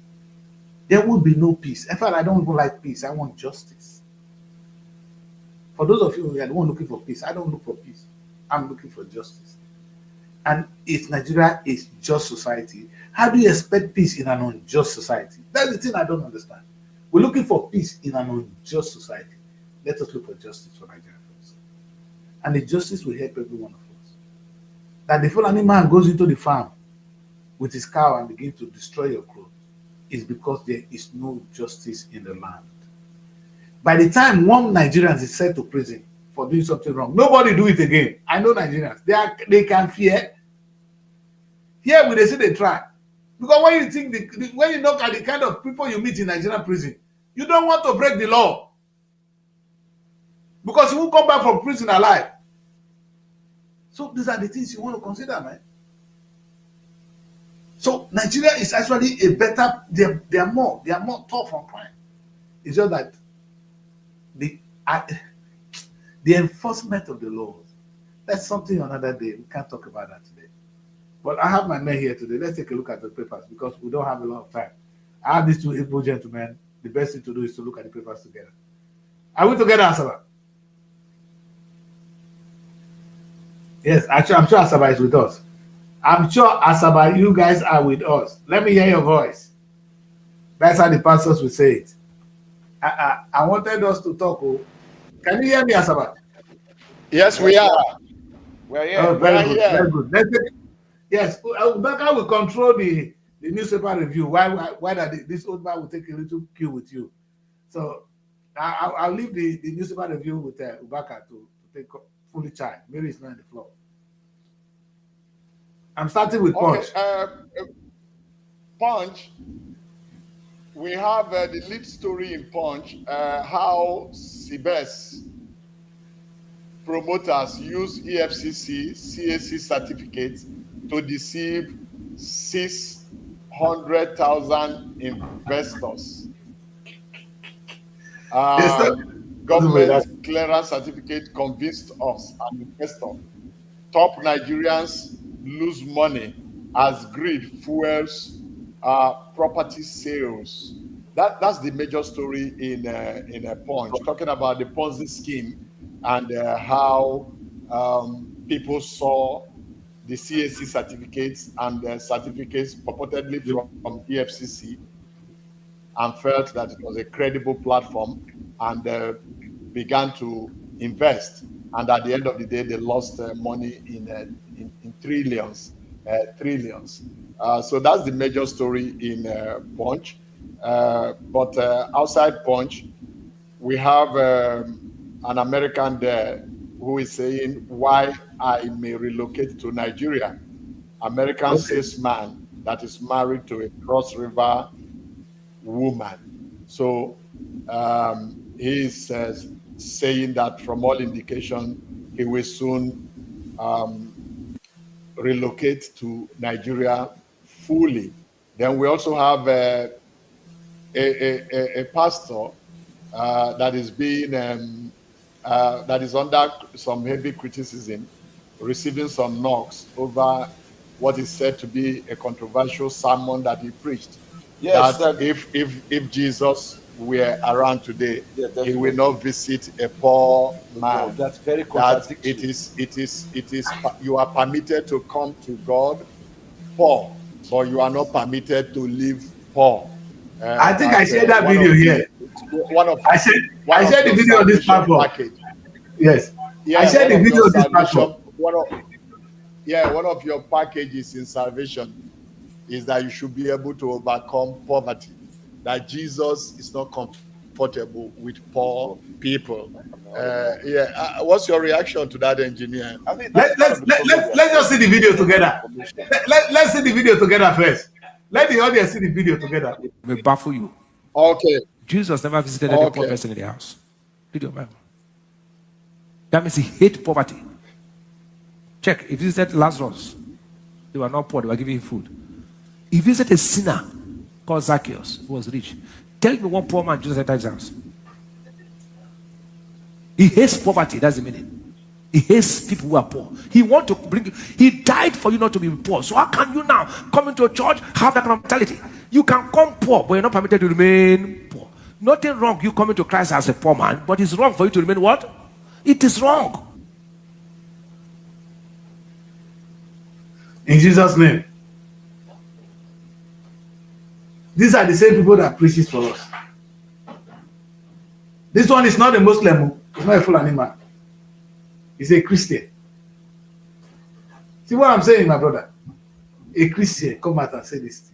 There will be no peace. In fact, I don't even like peace. I want justice. For those of you who are the one looking for peace, I don't look for peace. I'm looking for justice. And if Nigeria is just society, how do you expect peace in an unjust society? That's the thing I don't understand. We're looking for peace in an unjust society. Let us look for justice for Nigeria first. And the justice will help every one of us. That the Fulani man goes into the farm with his cow and begins to destroy your clothes is because there is no justice in the land. By the time one Nigerian is sent to prison for doing something wrong, nobody do it again. I know Nigerians. They can fear. Here we they say they try. Because when you think when you look at the kind of people you meet in Nigerian prison, you don't want to break the law. Because you won't come back from prison alive. So these are the things you want to consider, man. So Nigeria is actually a better, they are more tough on crime. It's just that the enforcement of the laws, that's something another day. We can't talk about that today. But I have my men here today. Let's take a look at the papers because we don't have a lot of time. I have these two able gentlemen. The best thing to do is to look at the papers together. Are we together, Asaba? Yes, actually, I'm sure Asaba is with us. I'm sure, Asaba, you guys are with us. Let me hear your voice. That's how the pastors will say it. I wanted us to talk. Oh. Can you hear me, Asaba? Yes, we are. We're here. Oh, very good. Very good. Yes, Ubaka will control the newspaper review. Why this old man will take a little cue with you. So I'll leave the newspaper review with Ubaka to take fully charge. Mary is not on the floor. I'm starting with Punch. Punch. We have the lead story in Punch, how CBS promoters use EFCC CAC certificates to deceive 600,000 investors. Government clearance certificate convinced us, an investor. Top Nigerians lose money as greed fuels property sales. That's the major story in a Punch, talking about the Ponzi scheme and how people saw the CAC certificates and certificates purportedly from EFCC and felt that it was a credible platform and began to invest. And at the end of the day, they lost money in trillions. So that's the major story in Punch. But outside Punch, we have an American there who is saying why I may relocate to Nigeria. American salesman that is married to a Cross River woman. So he is saying that from all indication, he will soon relocate to Nigeria fully. Then we also have a pastor that is being that is under some heavy criticism, receiving some knocks over what is said to be a controversial sermon that he preached. Yes, that if Jesus were around today, he will not visit a poor man. That's very contradictory. It is you are permitted to come to God poor, but you are not permitted to live poor. I think I shared that video here. I shared the video on this platform. Yes. Yeah, I shared the video on this platform. One of your packages in salvation is that you should be able to overcome poverty. That Jesus is not comfortable with poor people. What's your reaction to that, engineer? I think let's just see the video together. Let's see the video together first. Let the audience see the video together. Will baffle you. Okay. Jesus never visited any poor person in the house. Read your Bible. That means he hates poverty. Check. He visited Lazarus. They were not poor. They were giving him food. He visited a sinner called Zacchaeus, who was rich. Tell me one poor man Jesus entered his house. He hates poverty. That's the meaning. He hates people who are poor. He wants to bring you. He died for you not to be poor. So how can you now come into a church, have that kind of mentality? You can come poor, but you're not permitted to remain poor. Nothing wrong you coming to Christ as a poor man, but it's wrong for you to remain what? It is wrong. In Jesus' name. These are the same people that preaches for us. This one is not a Muslim. It's not a Fulani man. He's a Christian. See what I'm saying, my brother? A Christian come out and say this.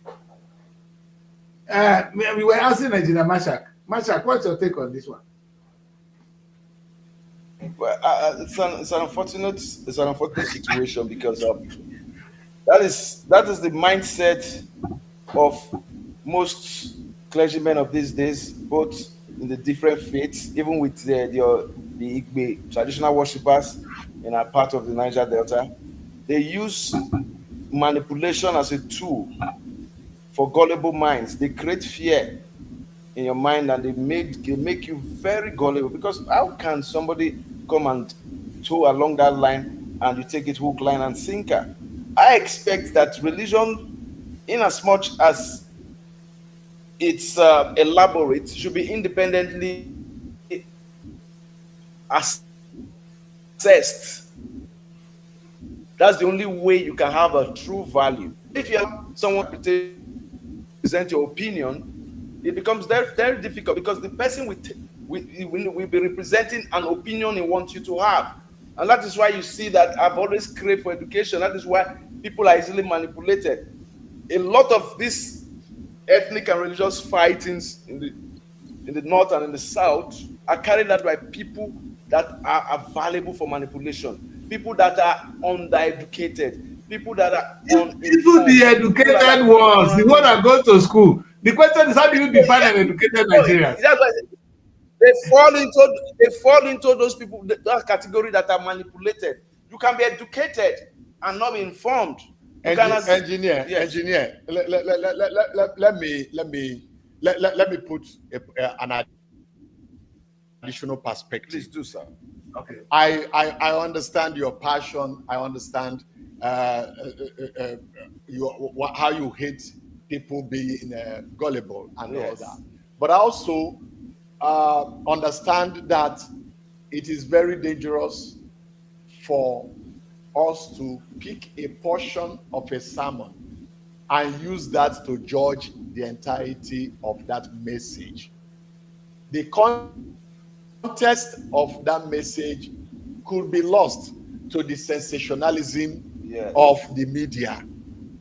We were asking Nigerian Mashak. Mashak, what's your take on this one? Well, it's an unfortunate situation because that is the mindset of most clergymen of these days, both in the different faiths, even with the Igbe traditional worshippers in a part of the Niger Delta. They use manipulation as a tool for gullible minds. They create fear in your mind and they make you very gullible, because how can somebody come and tow along that line and you take it hook, line and sinker? I expect that religion, in as much as it's elaborate, should be independently assessed. That's the only way you can have a true value. If you have someone present your opinion, it becomes very, very difficult, because the person will be representing an opinion he wants you to have. And that is why you see that I've always craved for education. That is why people are easily manipulated. A lot of these ethnic and religious fightings in the north and in the south are carried out by people that are available for manipulation, people that are undereducated, people that are even the educated ones, the one that go to school. The question is, how do you define an educated Nigerian? That's why they fall into those people, that category that are manipulated. You can be educated and not be informed. Engineer, let me put an additional perspective. Please do, sir. Okay. I understand your passion. I understand how you hate people being gullible and all that. But I also understand that it is very dangerous for us to pick a portion of a sermon and use that to judge the entirety of that message. The context of that message could be lost to the sensationalism of the media.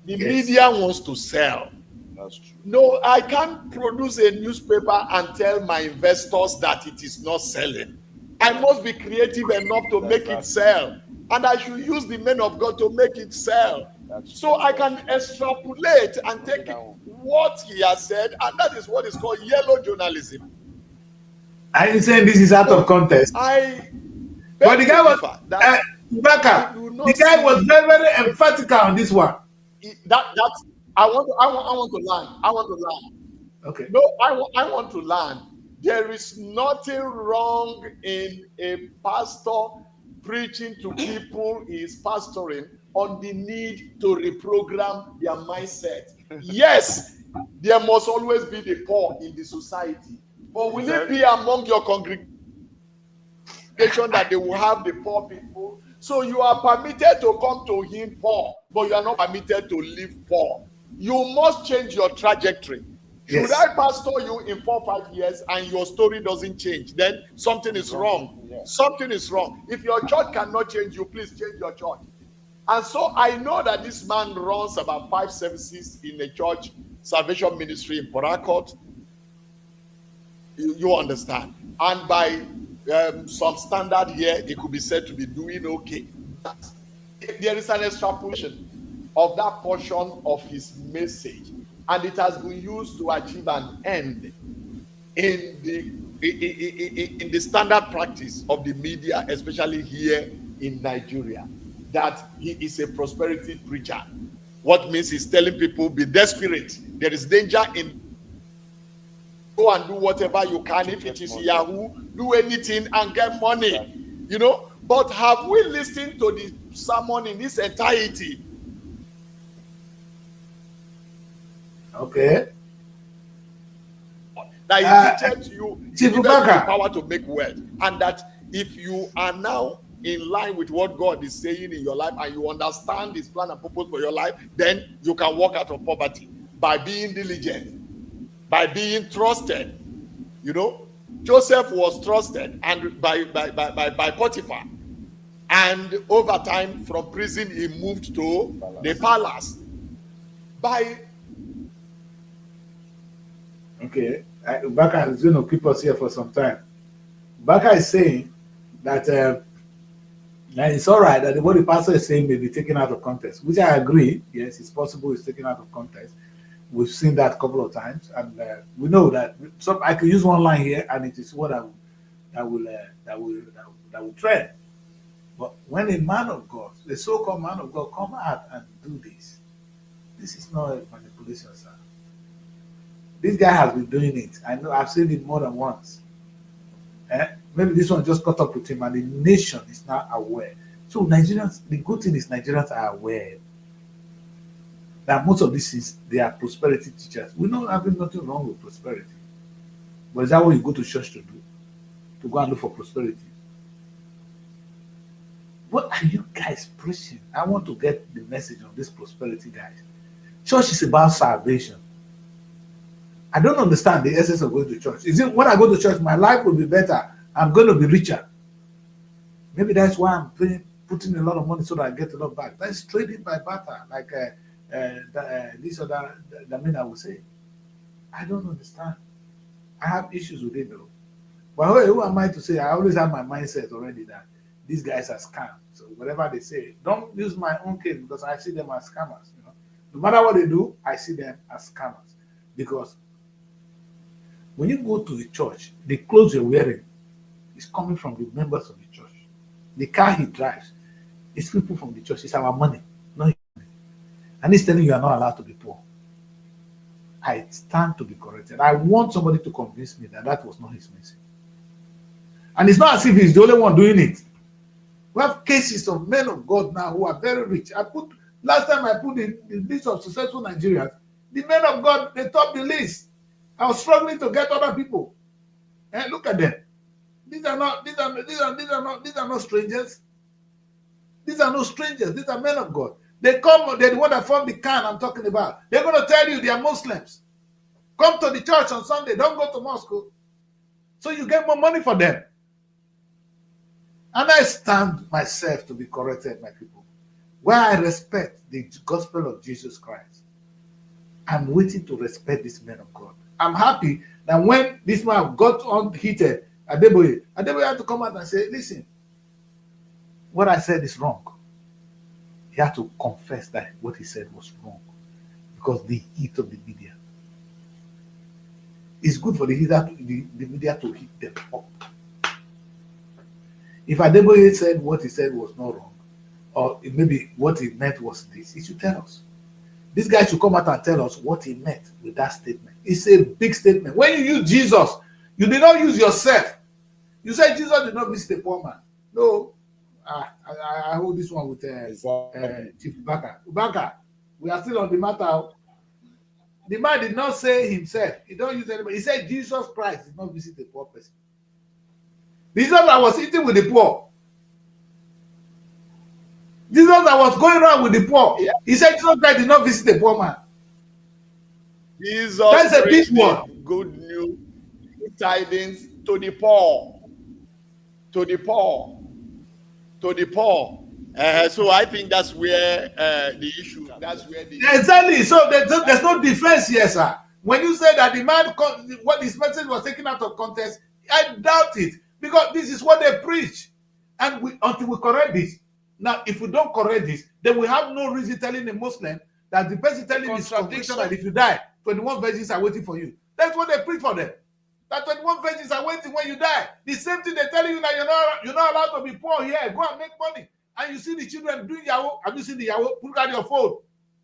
The media wants to sell. That's true. No, I can't produce a newspaper and tell my investors that it is not selling. I must be creative enough to make it sell. And I should use the men of God to make it sell. So I can extrapolate and take what he has said, and that is what is called yellow journalism. I ain't saying this is out of context. But the guy was the guy was very, very emphatic on this one. I want to learn. Okay. No, I want to learn. There is nothing wrong in a pastor preaching to people he is pastoring on the need to reprogram their mindset. Yes, there must always be the poor in the society, but will it be among your congregation that they will have the poor people? So you are permitted to come to him poor, but you are not permitted to live poor. You must change your trajectory. Should I pastor you in 4 or 5 years and your story doesn't change? Then something is wrong. Something is wrong. If your church cannot change you, please change your church. And so I know that this man runs about 5 services in a church salvation ministry in Port Harcourt. You understand? And by some standard here, it could be said to be doing okay. There is an extrapolation of that portion of his message, and it has been used to achieve an end in the standard practice of the media, especially here in Nigeria, that he is a prosperity preacher. What means he's telling people, be desperate. There is danger in go and do whatever you can. If it is Yahoo, do anything and get money. You know, but have we listened to the sermon in its entirety? Okay. That he teaches you the power to make wealth, and that if you are now in line with what God is saying in your life, and you understand His plan and purpose for your life, then you can walk out of poverty by being diligent, by being trusted. You know, Joseph was trusted and by Potiphar, and over time from prison he moved to the palace. Okay, Baka is going to keep us here for some time. Baka is saying that it's all right that what the pastor is saying may be taken out of context, which I agree. Yes, it's possible it's taken out of context. We've seen that a couple of times, and we know that. So I can use one line here, and it is what that will trend. But when a man of God, the so-called man of God, come out and do this is not a manipulation, sir. This guy has been doing it. I know, I've seen it more than once. Maybe this one just caught up with him, and the nation is not aware. So Nigerians, the good thing is Nigerians are aware that most of these things, they are prosperity teachers. We know having nothing wrong with prosperity. But is that what you go to church to do? To go and look for prosperity? What are you guys preaching? I want to get the message on this prosperity, guys. Church is about salvation. I don't understand the essence of going to church. Is it when I go to church, my life will be better? I'm going to be richer. Maybe that's why I'm putting a lot of money so that I get a lot back. That's trading by barter, like this or that mean I would say. I don't understand. I have issues with it though. But who am I to say? I always have my mindset already that these guys are scams. So whatever they say, don't use my own case because I see them as scammers. You know, no matter what they do, I see them as scammers because when you go to the church, the clothes you're wearing is coming from the members of the church. The car he drives is people from the church. It's our money, not his money. And he's telling you are not allowed to be poor. I stand to be corrected. I want somebody to convince me that that was not his message. And it's not as if he's the only one doing it. We have cases of men of God now who are very rich. Last time I put the list of successful Nigerians, the men of God, they topped the list. I was struggling to get other people. And look at them. These are not strangers. These are no strangers. These are men of God. They come, they're the one that form the can I'm talking about. They're going to tell you they are Muslims. Come to the church on Sunday. Don't go to mosque. So you get more money for them. And I stand myself to be corrected, my people. Where I respect the gospel of Jesus Christ, I'm waiting to respect this man of God. I'm happy that when this man got unheated, Adeboye had to come out and say, listen, what I said is wrong. He had to confess that what he said was wrong because the heat of the media. It's good for the media to heat them up. If Adeboye said what he said was not wrong, or maybe what he meant was this, he should tell us. This guy should come out and tell us what he meant with that statement. It's a big statement. When you use Jesus, you did not use yourself. You said Jesus did not visit a poor man. No. I hold this one with Chief Ubaka. Ubaka, we are still on the matter. The man did not say himself. He don't use anybody. He said Jesus Christ did not visit a poor person. Jesus that was eating with the poor. Jesus that was going around with the poor. Yeah. He said Jesus Christ did not visit a poor man. Jesus, that's a big one. Good news, good tidings to the poor. To the poor. To the poor. So I think that's where the issue. That's where the exactly. So there's no defense here, sir. When you say that the man, what his message was taken out of context, I doubt it because this is what they preach, and until we correct this. Now, if we don't correct this, then we have no reason telling a Muslim that the person telling his congregation that if you die, 21 virgins are waiting for you. That's what they preach for them. That 21 virgins are waiting when you die. The same thing they're telling you that you're not allowed to be poor here. Go and make money. And you see the children doing Yahoo. Have you seen the Yahoo? Put out your phone.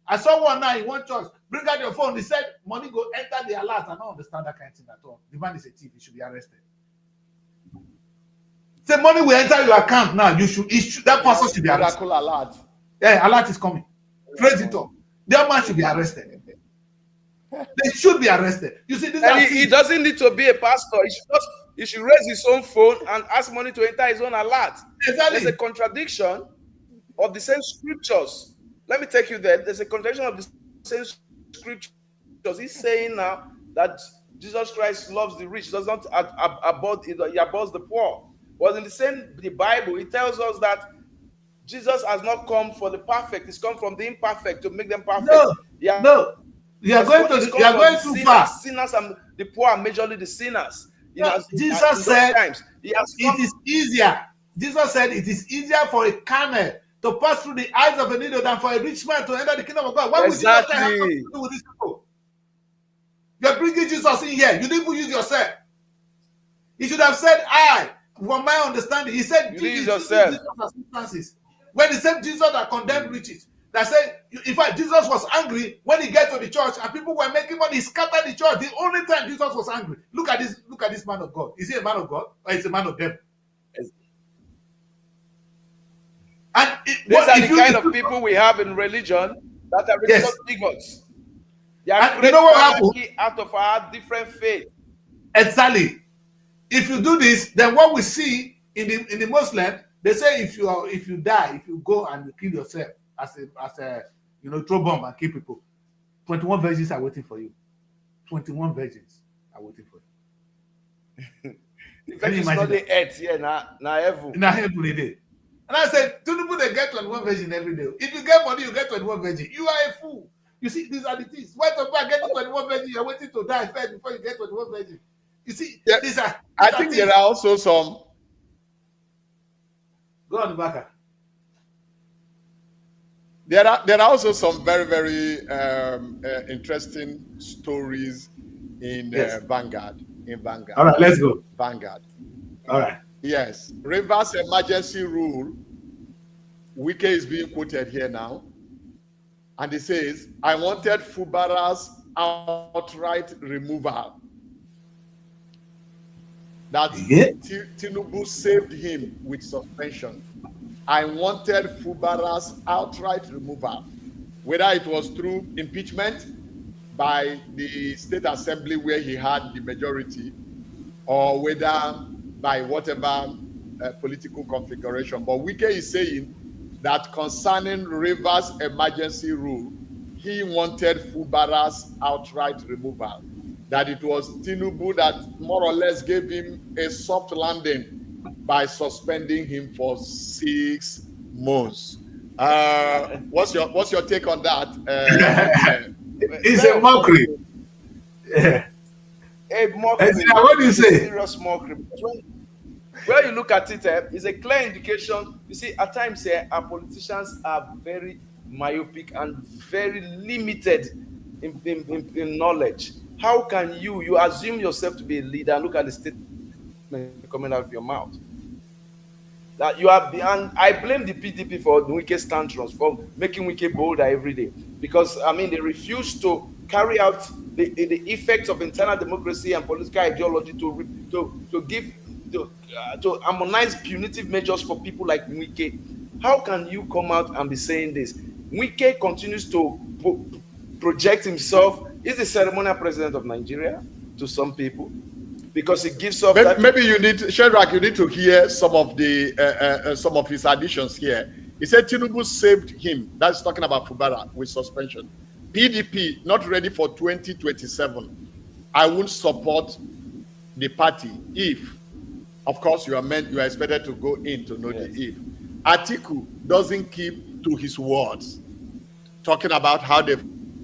I saw one now in one church. Bring out your phone. He said money go enter the alert. I don't understand that kind of thing at all. The man is a thief. He should be arrested. Say money will enter your account now. That person should be arrested. Alert. Yeah, alert is coming. Praise it up. That man should be arrested. They should be arrested. You see, this and he doesn't need to be a pastor. he should raise his own phone and ask money to enter his own alert. Exactly. There's a contradiction of the same scriptures. Let me take you there. There's a contradiction of the same scriptures. He's saying now that Jesus Christ loves the rich, does not abhor, he abhors the poor. But in the Bible, it tells us that Jesus has not come for the perfect; he's come from the imperfect to make them perfect. No. You are going too far. Sinners and the poor are majorly the sinners. Jesus said it is easier. Jesus said it is easier for a camel to pass through the eyes of a needle than for a rich man to enter the kingdom of God. Why would Jesus have something to do with these people? You're bringing Jesus in here. You didn't even use yourself. He should have said, I, from my understanding, he said, use yourself. When the same Jesus that condemned riches, that said, in fact, Jesus was angry when he got to the church and people were making money, he scattered the church. The only time Jesus was angry. Look at this man of God. Is he a man of God or is he a man of them? And these are the kind of people we have in religion that are religious bigots. They are creating out of our different faith. Exactly. If you do this, then what we see in the Muslim, they say if you die, if you go and you kill yourself as a throw bomb and kill people, 21 virgins are waiting for you. 21 virgins are waiting for you. The virgins not the earth here, na heaven. Na heaven it is. And I said, 2 people they get 21 virgin every day. If you get money, you get 21 virgin. You are a fool. You see, these are the things. Why some people are getting 21 virgin? You're waiting to die first before you get 21 virgin. You see, these are. I think there are also some. Go on, Baka. There are also some very, very interesting stories in Vanguard. All right, let's go. Vanguard. All right. Yes. Reverse emergency rule. Wike is being quoted here now. And he says, I wanted Fubara's outright removal. That Tinubu saved him with suspension. I wanted Fubara's outright removal, whether it was through impeachment by the state assembly where he had the majority, or whether by whatever political configuration. But Wike is saying that concerning Rivers emergency rule, he wanted Fubara's outright removal. That it was Tinubu that more or less gave him a soft landing by suspending him for 6 months. What's your take on that? It's a mockery. A mockery. What do you say? Serious mockery. When you look at it, it's a clear indication. You see, at times our politicians are very myopic and very limited in knowledge. How can you assume yourself to be a leader and look at the statement coming out of your mouth? That you are, and I blame the PDP for the Wike tantrums, for making Wike bolder every day, because they refuse to carry out the effects of internal democracy and political ideology to harmonize punitive measures for people like Wike. How can you come out and be saying this? Wike continues to project himself. He's the ceremonial president of Nigeria to some people, because he gives off. Maybe you need, Shadrach, you need to hear some of his additions here. He said Tinubu saved him. That's talking about Fubara with suspension. PDP not ready for 2027. I won't support the party if, of course, you are expected to go in to know the if. Atiku doesn't keep to his words, talking about how they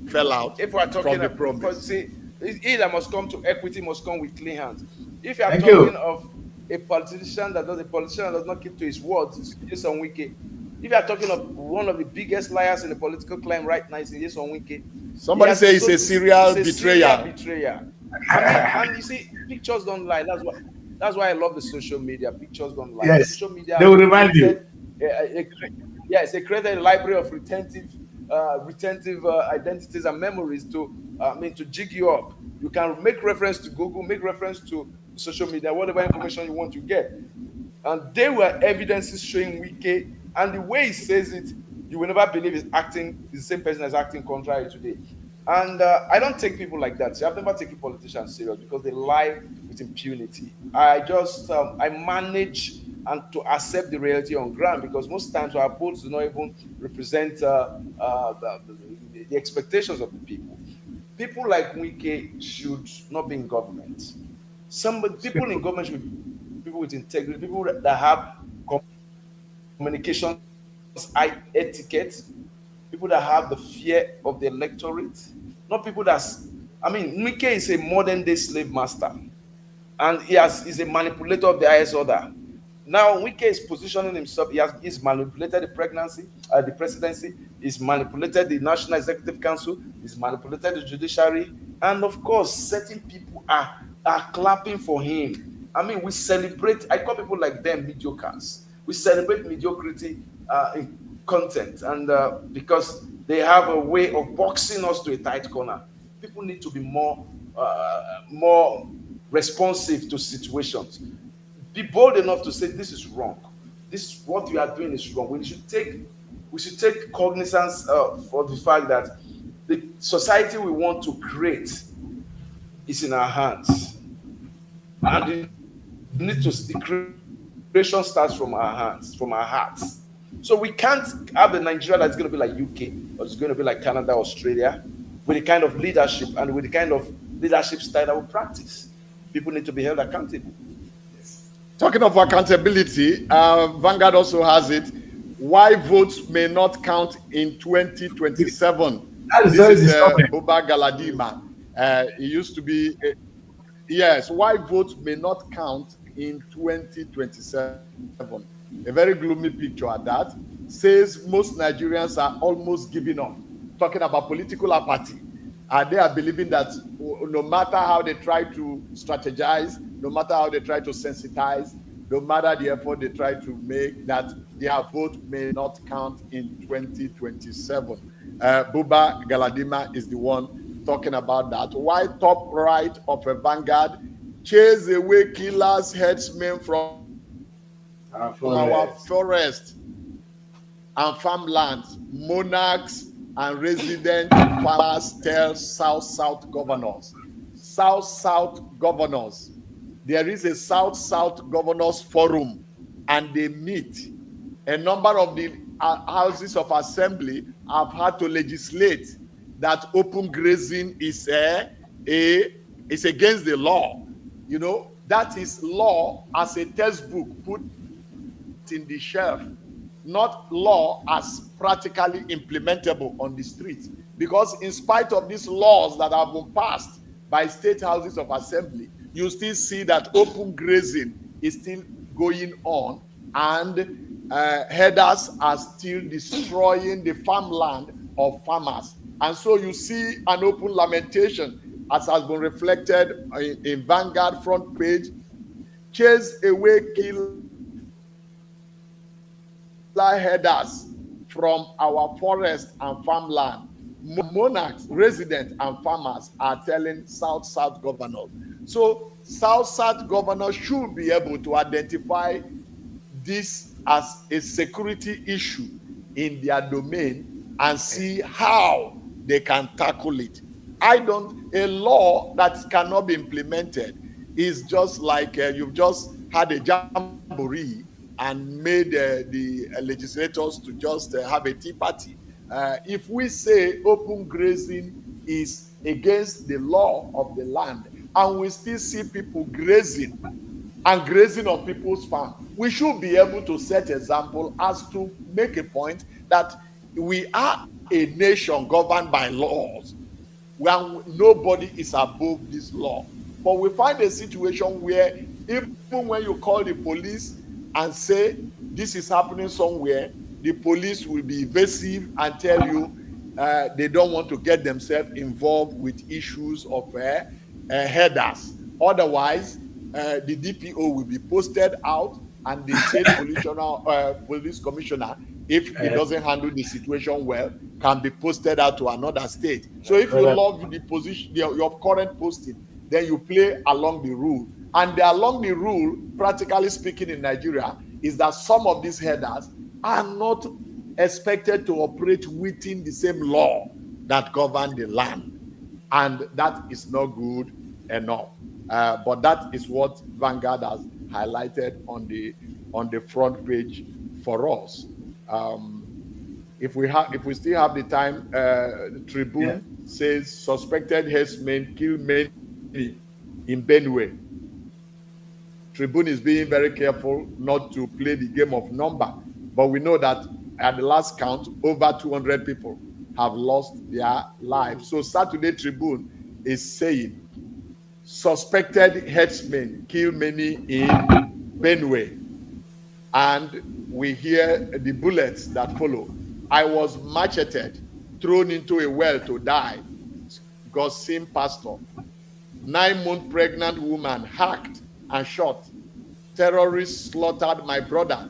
fell out. If we're talking from the promise. See, he that must come to equity must come with clean hands. If you are talking of a politician that does not keep to his words, it's Jason Wike. If you are talking of one of the biggest liars in the political climb right now, it's Jason Wike. Somebody say he's a serial betrayer. And you see, pictures don't lie. That's why I love the social media. Pictures don't lie. Yes. Social media, they will remind you. Yes, they created a library of retentive identities and memories to jig you up. You can make reference to Google, make reference to social media, whatever information you want to get. And there were evidences showing Wike, and the way he says it, you will never believe he's the same person as acting contrary today. And I don't take people like that. See, I've never taken politicians serious because they lie with impunity. I just I manage and to accept the reality on ground, because most times our votes do not even represent the expectations of the people. People like Wike should not be in government. Some people in government should be people with integrity, people that have communications etiquette, people that have the fear of the electorate, not people that's. I mean, Wike is a modern day slave master, and he's a manipulator of the highest order. Now Wike is positioning himself. He's manipulated the the presidency. He's manipulated the National Executive Council. He's manipulated the judiciary, and of course, certain people are clapping for him. I mean, we celebrate. I call people like them mediocres. We celebrate mediocrity in content, and because they have a way of boxing us to a tight corner. People need to be more responsive to situations. Be bold enough to say this is wrong. This what you are doing is wrong. We should take cognizance for the fact that the society we want to create is in our hands, and the creation starts from our hands, from our hearts. So we can't have a Nigeria that's going to be like UK, or it's going to be like Canada, Australia, with the kind of leadership and with the kind of leadership style that we practice. People need to be held accountable. Talking of accountability, Vanguard also has it. Why votes may not count in 2027. This is Buba Galadima. He used to be, yes, why votes may not count in 2027. A very gloomy picture at that. Says most Nigerians are almost giving up. Talking about political apathy. They are believing that no matter how they try to strategize, no matter how they try to sensitize, no matter the effort they try to make, that their vote may not count in 2027. Buba Galadima is the one talking about that. Why top right of a Vanguard chase away killers, headsmen from our forest and farmlands, monarchs and resident farmers tell South-South governors. South-South governors. There is a South-South governors forum, and they meet. A number of the houses of assembly have had to legislate that open grazing is against the law. You know, that is law as a textbook put in the shelf, not law as practically implementable on the street. Because in spite of these laws that have been passed by state houses of assembly, you still see that open grazing is still going on, and herders are still destroying the farmland of farmers. And so you see an open lamentation, as has been reflected in Vanguard front page. Chase away killer herders from our forest and farmland. Monarchs, residents, and farmers are telling South-South governors. So South-South governors should be able to identify this as a security issue in their domain and see how they can tackle it. A law that cannot be implemented is just like you've just had a jamboree and made the legislators to just have a tea party. If we say open grazing is against the law of the land, and we still see people grazing and grazing on people's farm, we should be able to set example as to make a point that we are a nation governed by laws, when nobody is above this law. But we find a situation where even when you call the police and say this is happening somewhere, the police will be evasive and tell you they don't want to get themselves involved with issues of herders. Otherwise, the DPO will be posted out, and the state police commissioner, if he doesn't handle the situation well, can be posted out to another state. So if you love the position, your current posting, then you play along the rule. And along the rule, practically speaking in Nigeria, is that some of these herders are not expected to operate within the same law that govern the land. And that is not good enough. But that is what Vanguard has highlighted on the front page for us. If we still have the time, the Tribune says suspected herdsmen kill many in Benue. Tribune is being very careful not to play the game of number, but we know that at the last count, over 200 people have lost their lives. So Saturday Tribune is saying suspected herdsmen kill many in Benue, and we hear the bullets that follow. I was macheted, thrown into a well to die. Gosim pastor. 9-month pregnant woman hacked and shot. Terrorists slaughtered my brother,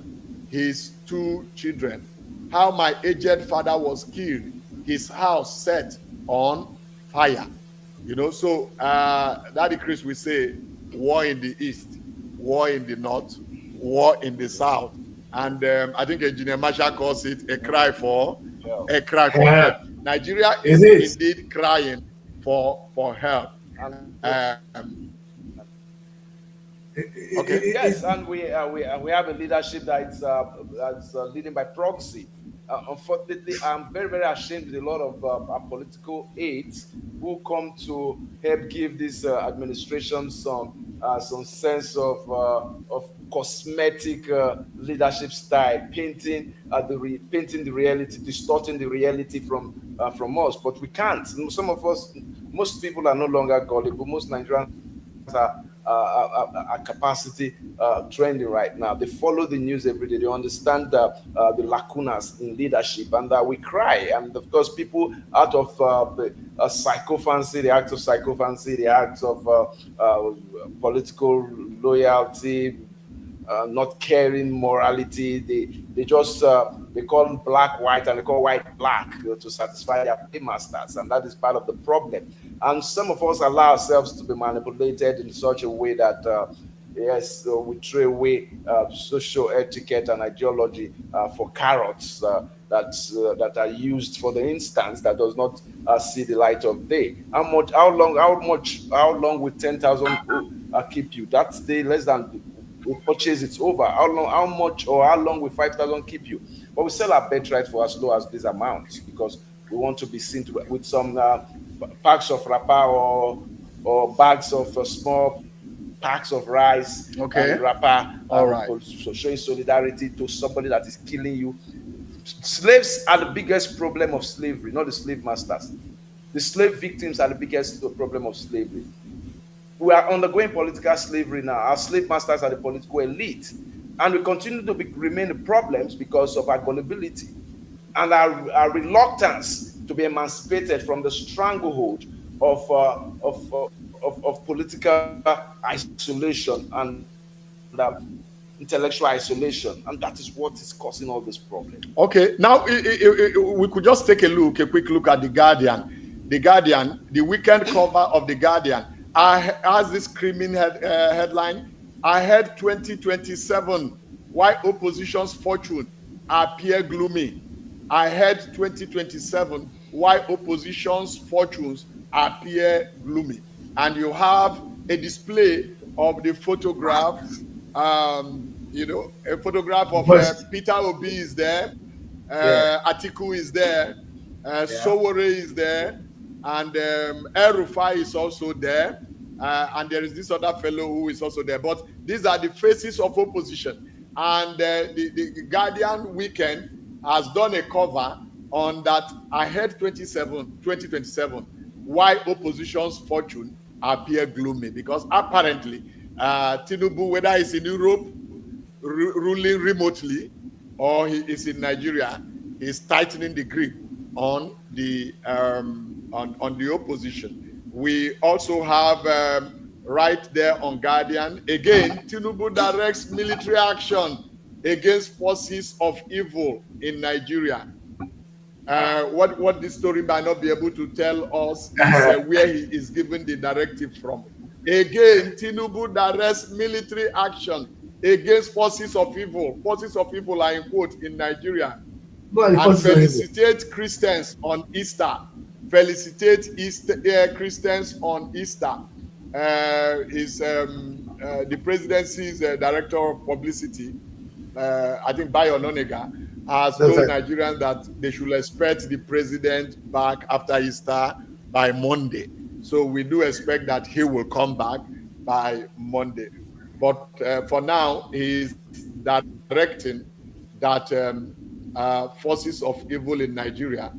his 2 children. How my aged father was killed, his house set on fire. You know, so Daddy Chris will say war in the east, war in the north, war in the south. And I think Engineer Marshall calls it a cry for help. Nigeria is indeed crying for help. Okay. Yes, and we have a leadership that's leading by proxy. Unfortunately, I'm very, very ashamed with a lot of our political aides who come to help give this administration some sense of cosmetic leadership style, painting the reality, distorting the reality from us. But we can't. Some of us, most people are no longer gullible. Most Nigerians are capacity trending right now. They follow the news every day. They understand the lacunas in leadership, and we cry. And of course, people out of the psychophancy, the act of psychophancy, the act of political loyalty, not caring morality. They just they call black white and they call white black to satisfy their paymasters, and that is part of the problem. And some of us allow ourselves to be manipulated in such a way that yes, we throw away social etiquette and ideology for carrots that are used for the instance that does not see the light of day. How long will 10,000 keep you? That day less than we purchase, it's over. How much or how long will 5,000 keep you? But we sell our birthright for as low as these amounts because we want to be seen with some packs of wrapper or bags of small packs of rice and wrapper. All right. So showing solidarity to somebody that is killing you. Slaves are the biggest problem of slavery, not the slave masters. The slave victims are the biggest problem of slavery. We are undergoing political slavery now. Our slave masters are the political elite. And we continue to remain the problems because of our gullibility and our reluctance to be emancipated from the stranglehold of political isolation and intellectual isolation. And that is what is causing all this problem. Okay, now we could just take a quick look at The Guardian. The Guardian, the weekend cover of The Guardian, has this screaming headline: Ahead 2027, why opposition's fortune appear gloomy. Ahead 2027, why opposition's fortunes appear gloomy. And you have a display of the photograph. A photograph of Peter Obi is there, Atiku is there, Sowore is there, and El-Rufai is also there, and there is this other fellow who is also there. But these are the faces of opposition. And the Guardian weekend has done a cover on that Ahead 2027, why opposition's fortune appear gloomy. Because apparently, Tinubu, whether he's in Europe ruling remotely or he is in Nigeria, is tightening the grip on the opposition. We also have right there on Guardian again, Tinubu directs military action against forces of evil in Nigeria. What this story might not be able to tell us is where he is given the directive from. Again, Tinubu directs military action against forces of evil. Forces of evil are in quote in Nigeria. And felicitate Christians on Easter. Felicitate Christians on Easter. is the presidency's director of publicity, I think Bayo Nonega, has told Nigerians that they should expect the president back after Easter by Monday. So we do expect that he will come back by Monday. But for now, he is directing that forces of evil in Nigeria,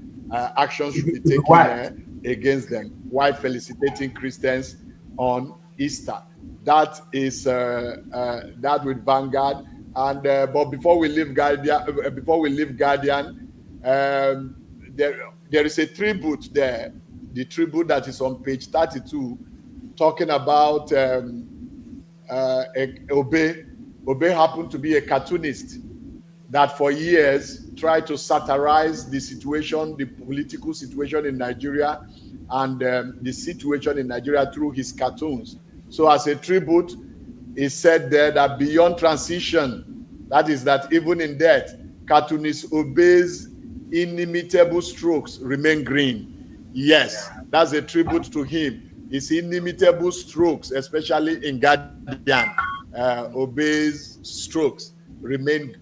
action should be taken against them, while felicitating Christians on Easter. That is that with Vanguard. And but before we leave Guardian, there is a tribute there. The tribute that is on page 32, talking about Obe. Obe happened to be a cartoonist that for years tried to satirize the situation, the political situation in Nigeria, and the situation in Nigeria through his cartoons. So as a tribute, he said there that beyond transition, that is that even in death, cartoonist Obe's inimitable strokes remain green. Yes, that's a tribute to him. His inimitable strokes, especially in Guardian, Obe's strokes remain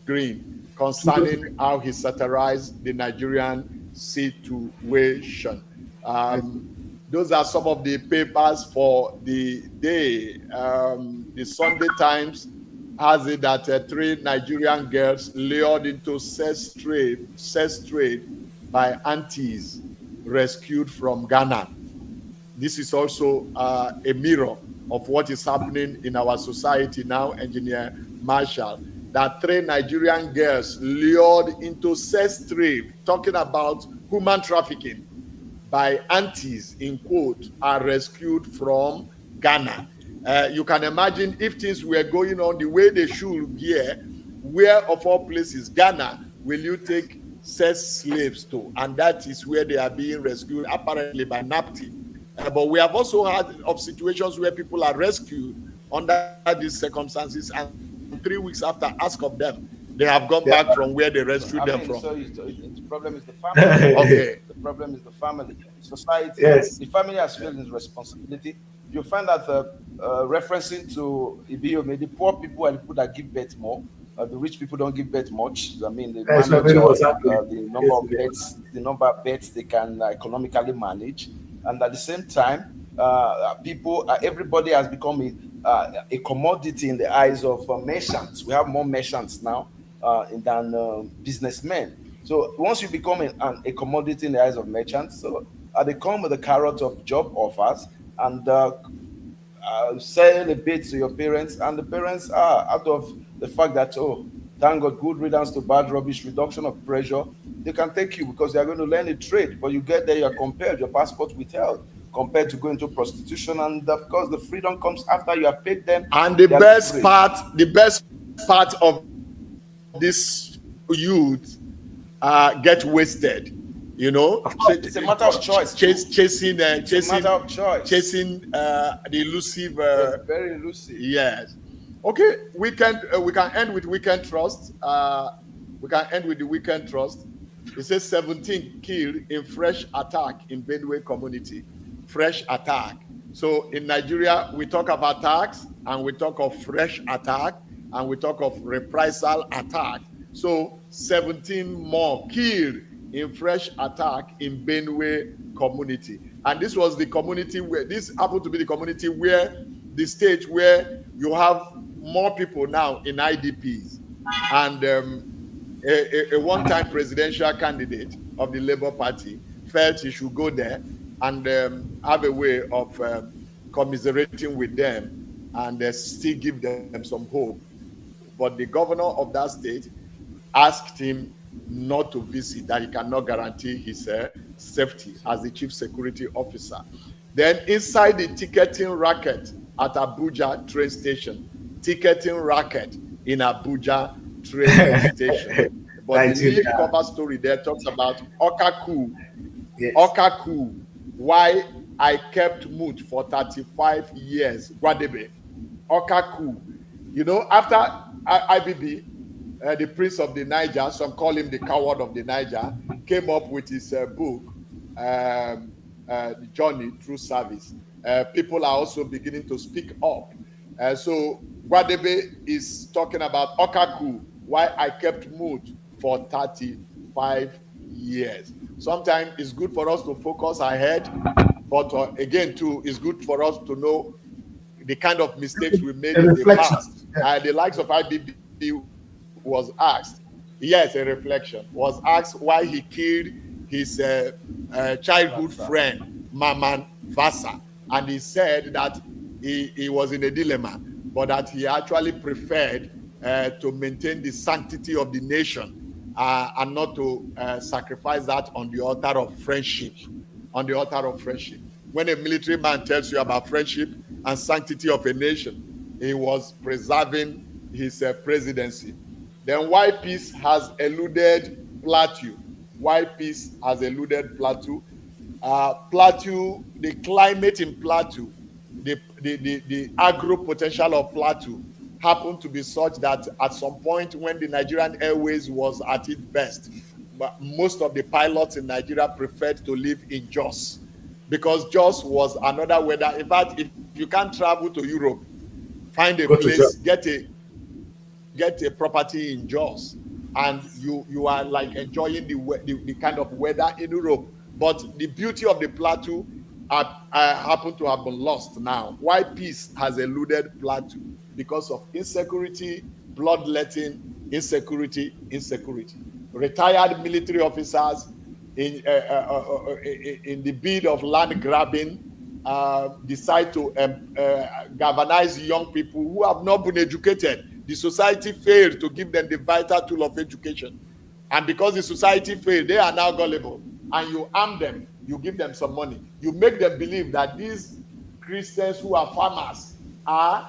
green, concerning how he satirized the Nigerian situation. Those are some of the papers for the day. The Sunday Times has it that 3 Nigerian girls lured into sex trade by aunties rescued from Ghana. This is also a mirror of what is happening in our society now, Engineer Marshall, that 3 Nigerian girls lured into sex trade, talking about human trafficking, by aunties, in quote, are rescued from Ghana. You can imagine if things were going on the way they should here, where of all places, Ghana, will you take sex slaves to? And that is where they are being rescued, apparently by NAPTI. But we have also heard of situations where people are rescued under these circumstances, and 3 weeks after ask of them, they have gone back from where they rescued them from. So the problem is the family. Okay. The problem is the family. Society. Yes. The family has failed its responsibility. You find that referencing to Ibiome, the poor people are the people that give birth more. The rich people don't give birth much. I mean, they manage the number of beds, they can economically manage, and at the same time, everybody has become a commodity in the eyes of merchants. We have more merchants now than businessmen. So once you become a commodity in the eyes of merchants, so they come with the carrot of job offers and sell a bit to your parents, and the parents are out of the fact that, oh, thank God, good riddance to bad rubbish, reduction of pressure. They can take you because they are going to learn a trade, but you get there, you are compelled, your passport withheld, compared to going to prostitution, and of course the freedom comes after you have paid them. And the best part of this youth get wasted. You know, it's a matter of choice. Chasing the elusive. Very elusive. Yes. Okay, we can end with Weekend Trust. We can end with the Weekend Trust. It says 17 killed in fresh attack in Benue community. Fresh attack. So in Nigeria, we talk of attacks, and we talk of fresh attack, and we talk of reprisal attack. So 17 more killed in fresh attack in Benue community. And this was the community where, this happened to be the community where, the state where you have more people now in IDPs. And a one-time presidential candidate of the Labour Party felt he should go there and have a way of commiserating with them and still give them some hope. But the governor of that state asked him not to visit, that he cannot guarantee his safety as the chief security officer. Then inside the ticketing racket at Abuja train station, ticketing racket in Abuja train station. But the lead cover story there talks about Okaku. Yes. Okaku, why I kept mute for 35 years. Guadebe. Okaku. You know, after IBB, the Prince of the Niger, some call him the Coward of the Niger, came up with his book, The Journey Through Service. people are also beginning to speak up. So Guadebe is talking about Okaku, why I kept mute for 35 years. Sometimes it's good for us to focus ahead, but again, too, it's good for us to know the kind of mistakes we made in the past. The likes of IBB was asked, yes, a reflection, was asked why he killed his childhood friend, Maman Vasa. And he said that he was in a dilemma, but that he actually preferred to maintain the sanctity of the nation and not to sacrifice that on the altar of friendship. On the altar of friendship. When a military man tells you about friendship and sanctity of a nation, he was preserving his presidency. Then why peace has eluded Plateau? Why peace has eluded Plateau? Plateau, the climate in Plateau, the agro potential of Plateau happened to be such that at some point when the Nigerian Airways was at its best, most of the pilots in Nigeria preferred to live in Jos, because Jos was another weather. In fact, if you can't travel to Europe, find a place, get a property in Jos, and you are like enjoying the kind of weather in Europe. But the beauty of the plateau happen to have been lost now. Why peace has eluded Plateau? Because of insecurity, bloodletting, insecurity. Retired military officers in the bid of land grabbing decide to galvanize young people who have not been educated. The society failed to give them the vital tool of education. And because the society failed, they are now gullible. And you arm them, you give them some money. You make them believe that these Christians who are farmers are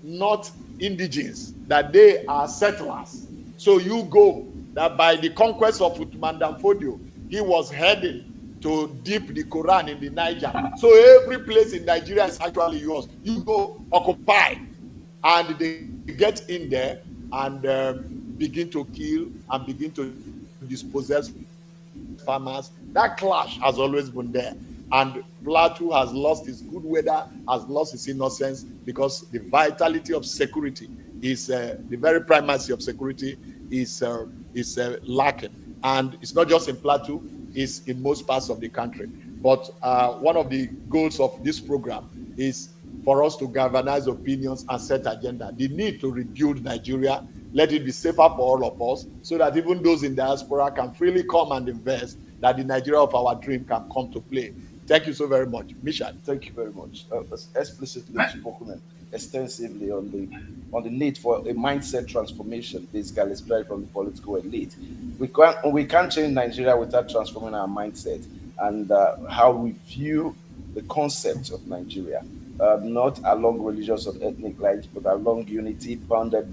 not indigenes, that they are settlers. So you go, that by the conquest of Uthman Dan Fodio, he was heading to dip the Quran in the Niger. So every place in Nigeria is actually yours. You go occupy, and they get in there and begin to kill and begin to dispossess farmers. That clash has always been there, and Plateau has lost its good weather, has lost its innocence, because the vitality of security is the very primacy of security is lacking. And it's not just in Plateau, it's in most parts of the country. But one of the goals of this program is for us to galvanize opinions and set agenda. The need to rebuild Nigeria, let it be safer for all of us, so that even those in diaspora can freely come and invest, that the Nigeria of our dream can come to play. Thank you so very much. Misha. Thank you very much. Explicitly spoken extensively on the need for a mindset transformation, basically spread from the political elite. We can't change Nigeria without transforming our mindset and how we view the concept of Nigeria, not along religious or ethnic lines, but along unity bounded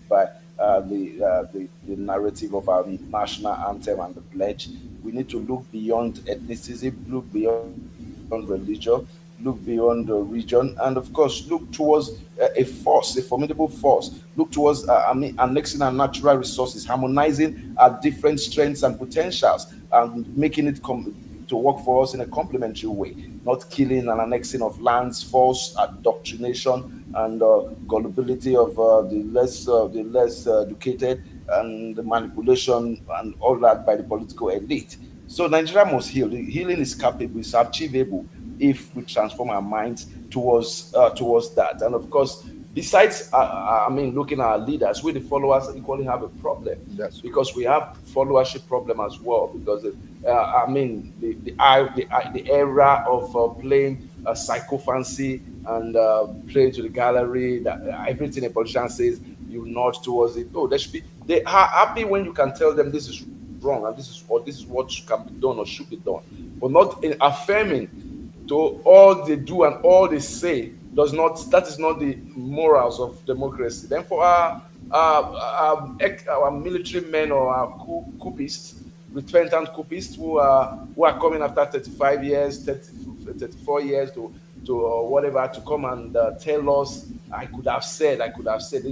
by the narrative of our national anthem and the pledge. We need to look beyond ethnicity, look beyond religion, look beyond the region, and of course, look towards a formidable force. Look towards annexing our natural resources, harmonizing our different strengths and potentials, and making it to work for us in a complementary way, not killing and annexing of lands, false indoctrination, and gullibility of the less educated, and the manipulation and all that by the political elite. So Nigeria must heal. Healing is capable, it's achievable if we transform our minds towards that. And of course, besides, looking at our leaders, we the followers equally have a problem. Yes. Because we have followership problem as well. Because the era of playing psychophancy and playing to the gallery, that everything a politician says, you nod towards it. No, they are happy when you can tell them this is wrong and this is what can be done or should be done, but not in affirming to all they do and all they say that is not the morals of democracy. Then for our military men or our coupists, repentant coupists who are coming after 35 years, 34 years to whatever, to come and tell us, I could have said,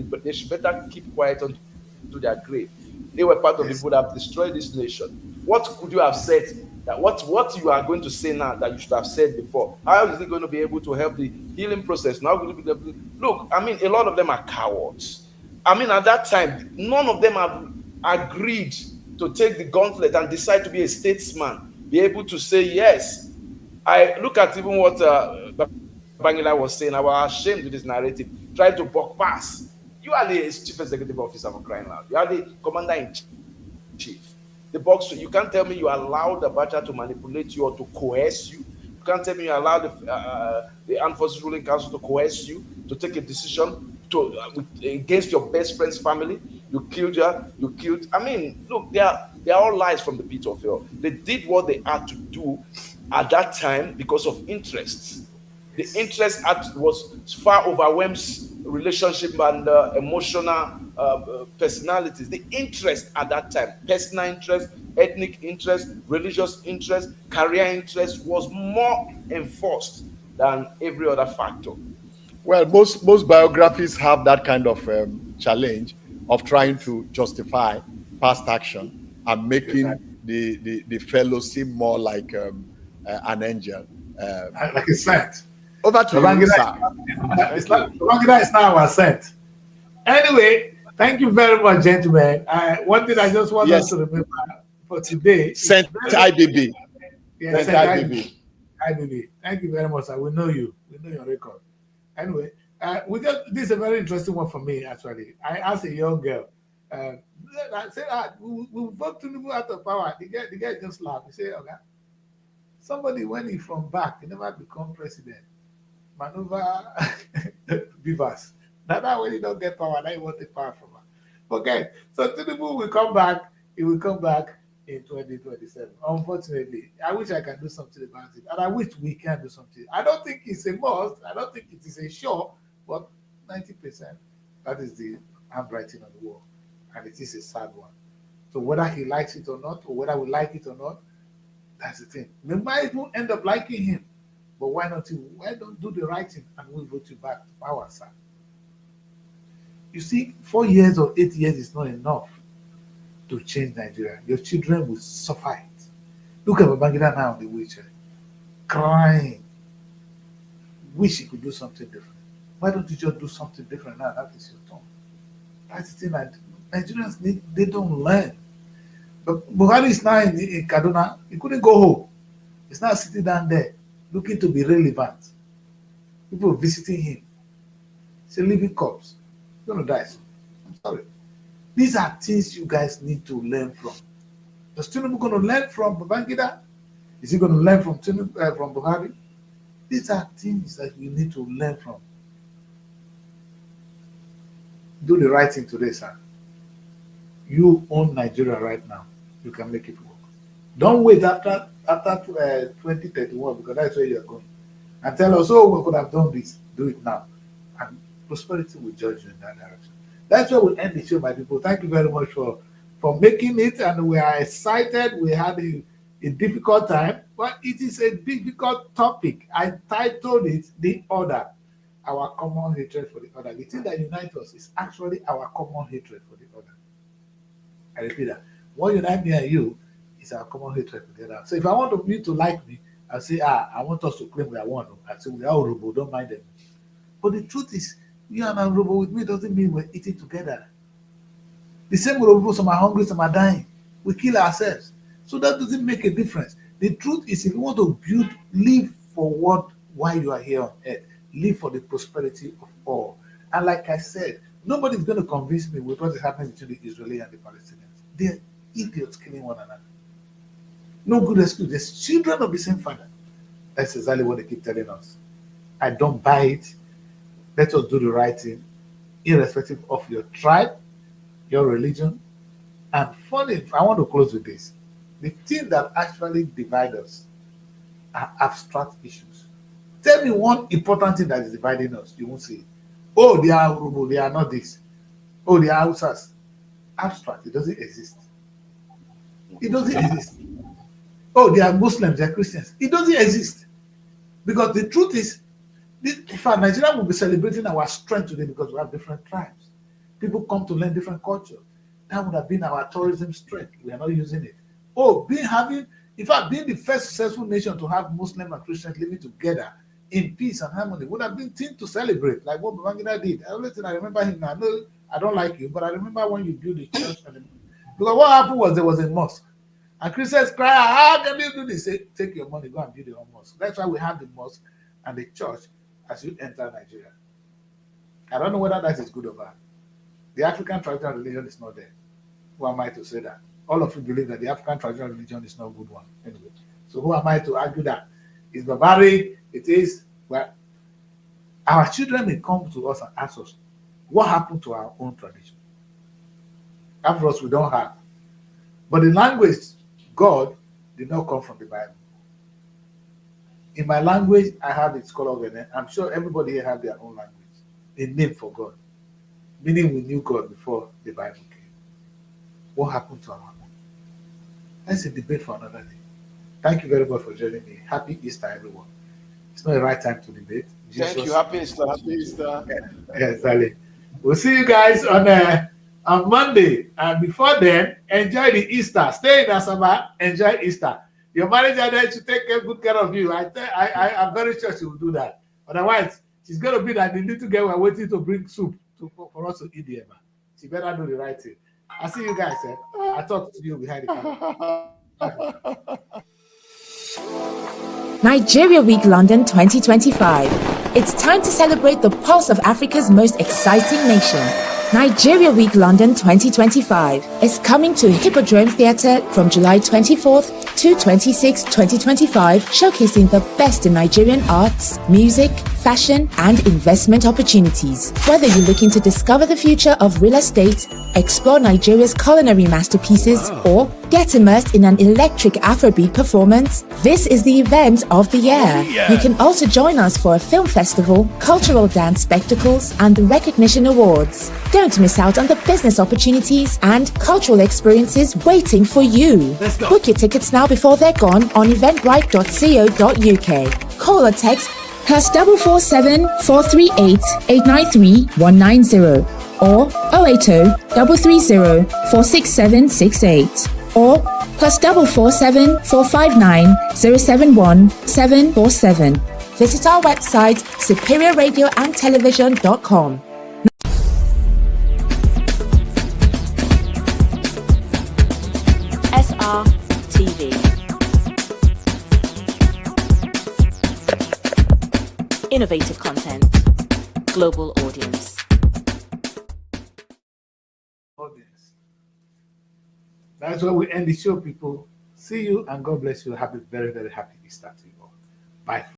but they should better keep quiet unto their grave. They were part of the people that have destroyed this nation. What could you have said That what you are going to say now that you should have said before. How is it going to be able to help the healing process? Now, look, I mean, a lot of them are cowards. I mean, at that time, none of them have agreed to take the gauntlet and decide to be a statesman, be able to say yes. I look at even what Bangila was saying. I was ashamed with this narrative. Try to buck pass. You are the chief executive officer for crying out. You are the commander in chief. The box, you can't tell me you allowed Abacha to manipulate you or to coerce you. You can't tell me you allowed the Armed Forces Ruling Council to coerce you to take a decision against your best friend's family. You killed her. You killed. I mean, look, they are all lies from the pit of hell. They did what they had to do at that time because of interests. The interest was far overwhelms relationship and emotional personalities. The interest at that time, personal interest, ethnic interest, religious interest, career interest was more enforced than every other factor. Well, most biographies have that kind of challenge of trying to justify past action and making the fellow seem more like an angel. Like a saint. Over to you, sir. Babangida is now our saint. Anyway, thank you very much, gentlemen. One thing I just want us to remember for today. Saint IBB. Yes, Saint IBB. Thank you very much, sir. We know you. We know your record. Anyway, this is a very interesting one for me, actually. I asked a young girl, I said, we vote Tinubu out of power. The guy just laughed. He said, okay, somebody, when he from back, he never become president. Maneuver beavers. That when you don't get power, now you want the power from her. Okay, so Tinubu will come back. He will come back in 2027. Unfortunately, I wish I can do something about it, and I wish we can do something. I don't think it's a must. I don't think it is a sure, but 90%. That is the handwriting on the wall, and it is a sad one. So whether he likes it or not, or whether we like it or not, that's the thing. We might even end up liking him. But why don't do the right thing and we'll vote you back to power, sir? You see, 4 years or 8 years is not enough to change Nigeria. Your children will suffer it. Look at Babangida now on the wheelchair, crying. Wish he could do something different. Why don't you just do something different now? That is your turn. That's the thing that Nigerians need. They don't learn. But Buhari is now in Kaduna. He couldn't go home. He's now sitting down there, looking to be relevant. People visiting him. It's a living corpse. He's going to die soon. I'm sorry. These are things you guys need to learn from. Is Tinubu going to learn from Babangida? Is he going to learn from from Buhari? These are things that you need to learn from. Do the right thing today, sir. You own Nigeria right now. You can make it work. Don't wait after 2031, because that's where you're going. And tell us, oh, we could have done this. Do it now. And prosperity will judge you in that direction. That's where we'll end the show, my people. Thank you very much for making it. And we are excited. We had a difficult time, but it is a difficult topic. I titled it The Other, Our Common Hatred for the Other. The thing that unites us is actually our common hatred for the other. I repeat that. What unites me and you is our common hatred for the other. So if I want you to like me, I'll say, I want us to claim we are one. I say, we are Urobo, don't mind them. But the truth is, you and Urobo with me doesn't mean we're eating together. The same Urobo, some are hungry, some are dying. We kill ourselves. So that doesn't make a difference. The truth is, if you want to live for why you are here on earth, live for the prosperity of all. And like I said, nobody's going to convince me with what is happening between the Israelis and the Palestinians. They're idiots killing one another. No good excuse. They're children of the same father. That's exactly what they keep telling us. I don't buy it. Let us do the right thing, irrespective of your tribe, your religion. And funny, I want to close with this. The thing that actually divides us are abstract issues. Tell me one important thing that is dividing us. You won't see it. Oh, they are Urobo, they are not this. Oh, they are Hausas. Abstract. It doesn't exist. It doesn't exist. Oh, they are Muslims, they are Christians. It doesn't exist. Because the truth is, in fact, Nigeria will be celebrating our strength today because we have different tribes. People come to learn different culture. That would have been our tourism strength. We are not using it. Oh, having In fact, being the first successful nation to have Muslim and Christians living together in peace and harmony would have been thing to celebrate, like what Babangida did. The only thing I remember him, I know I don't like you, but I remember when you built the church. Because what happened was there was a mosque. And Christians cry, how can you do this? Say, take your money, go and build your own mosque. That's why we have the mosque and the church as you enter Nigeria. I don't know whether that is good or bad. The African traditional religion is not there. Who am I to say that? All of you believe that the African traditional religion is not a good one. Anyway, so who am I to argue that? It's barbaric, it is. Well, our children may come to us and ask us, what happened to our own tradition? After us, we don't have. But the language, God, did not come from the Bible. In my language, I have its color of a name. I'm sure everybody here have their own language. A name for God. Meaning we knew God before the Bible came. What happened to our own? That's a debate for another day. Thank you very much for joining me. Happy Easter, everyone. It's not the right time to debate. Thank you. Happy Easter. Happy Easter. Yes, Ali. We'll see you guys on Monday. And before then, enjoy the Easter. Stay in Asaba, enjoy Easter. Your manager there should take good care of you. I'm very sure she will do that. Otherwise, she's going to be that the little girl we're waiting to bring soup for us to eat the Emma. She better do the right thing. I'll see you guys. I'll talk to you behind the camera. Nigeria Week London 2025. It's time to celebrate the pulse of Africa's most exciting nation. Nigeria Week London 2025 is coming to Hippodrome Theatre from July 24th to 26, 2025, showcasing the best in Nigerian arts, music, fashion, and investment opportunities. Whether you're looking to discover the future of real estate, explore Nigeria's culinary masterpieces, or get immersed in an electric Afrobeat performance, this is the event of the year. You can also join us for a film festival, cultural dance spectacles, and the recognition awards. Don't miss out on the business opportunities and cultural experiences waiting for you. Book your tickets now before they're gone on eventbrite.co.uk. Call or text +447 438 893 190 or 080 330 46768 or +447 459 071 747. Visit our website superiorradioandtelevision.com. SR TV. Innovative content. Global audience. That's where we end the show, people. See you and God bless you. Happy, very, very happy Easter to you all. Bye.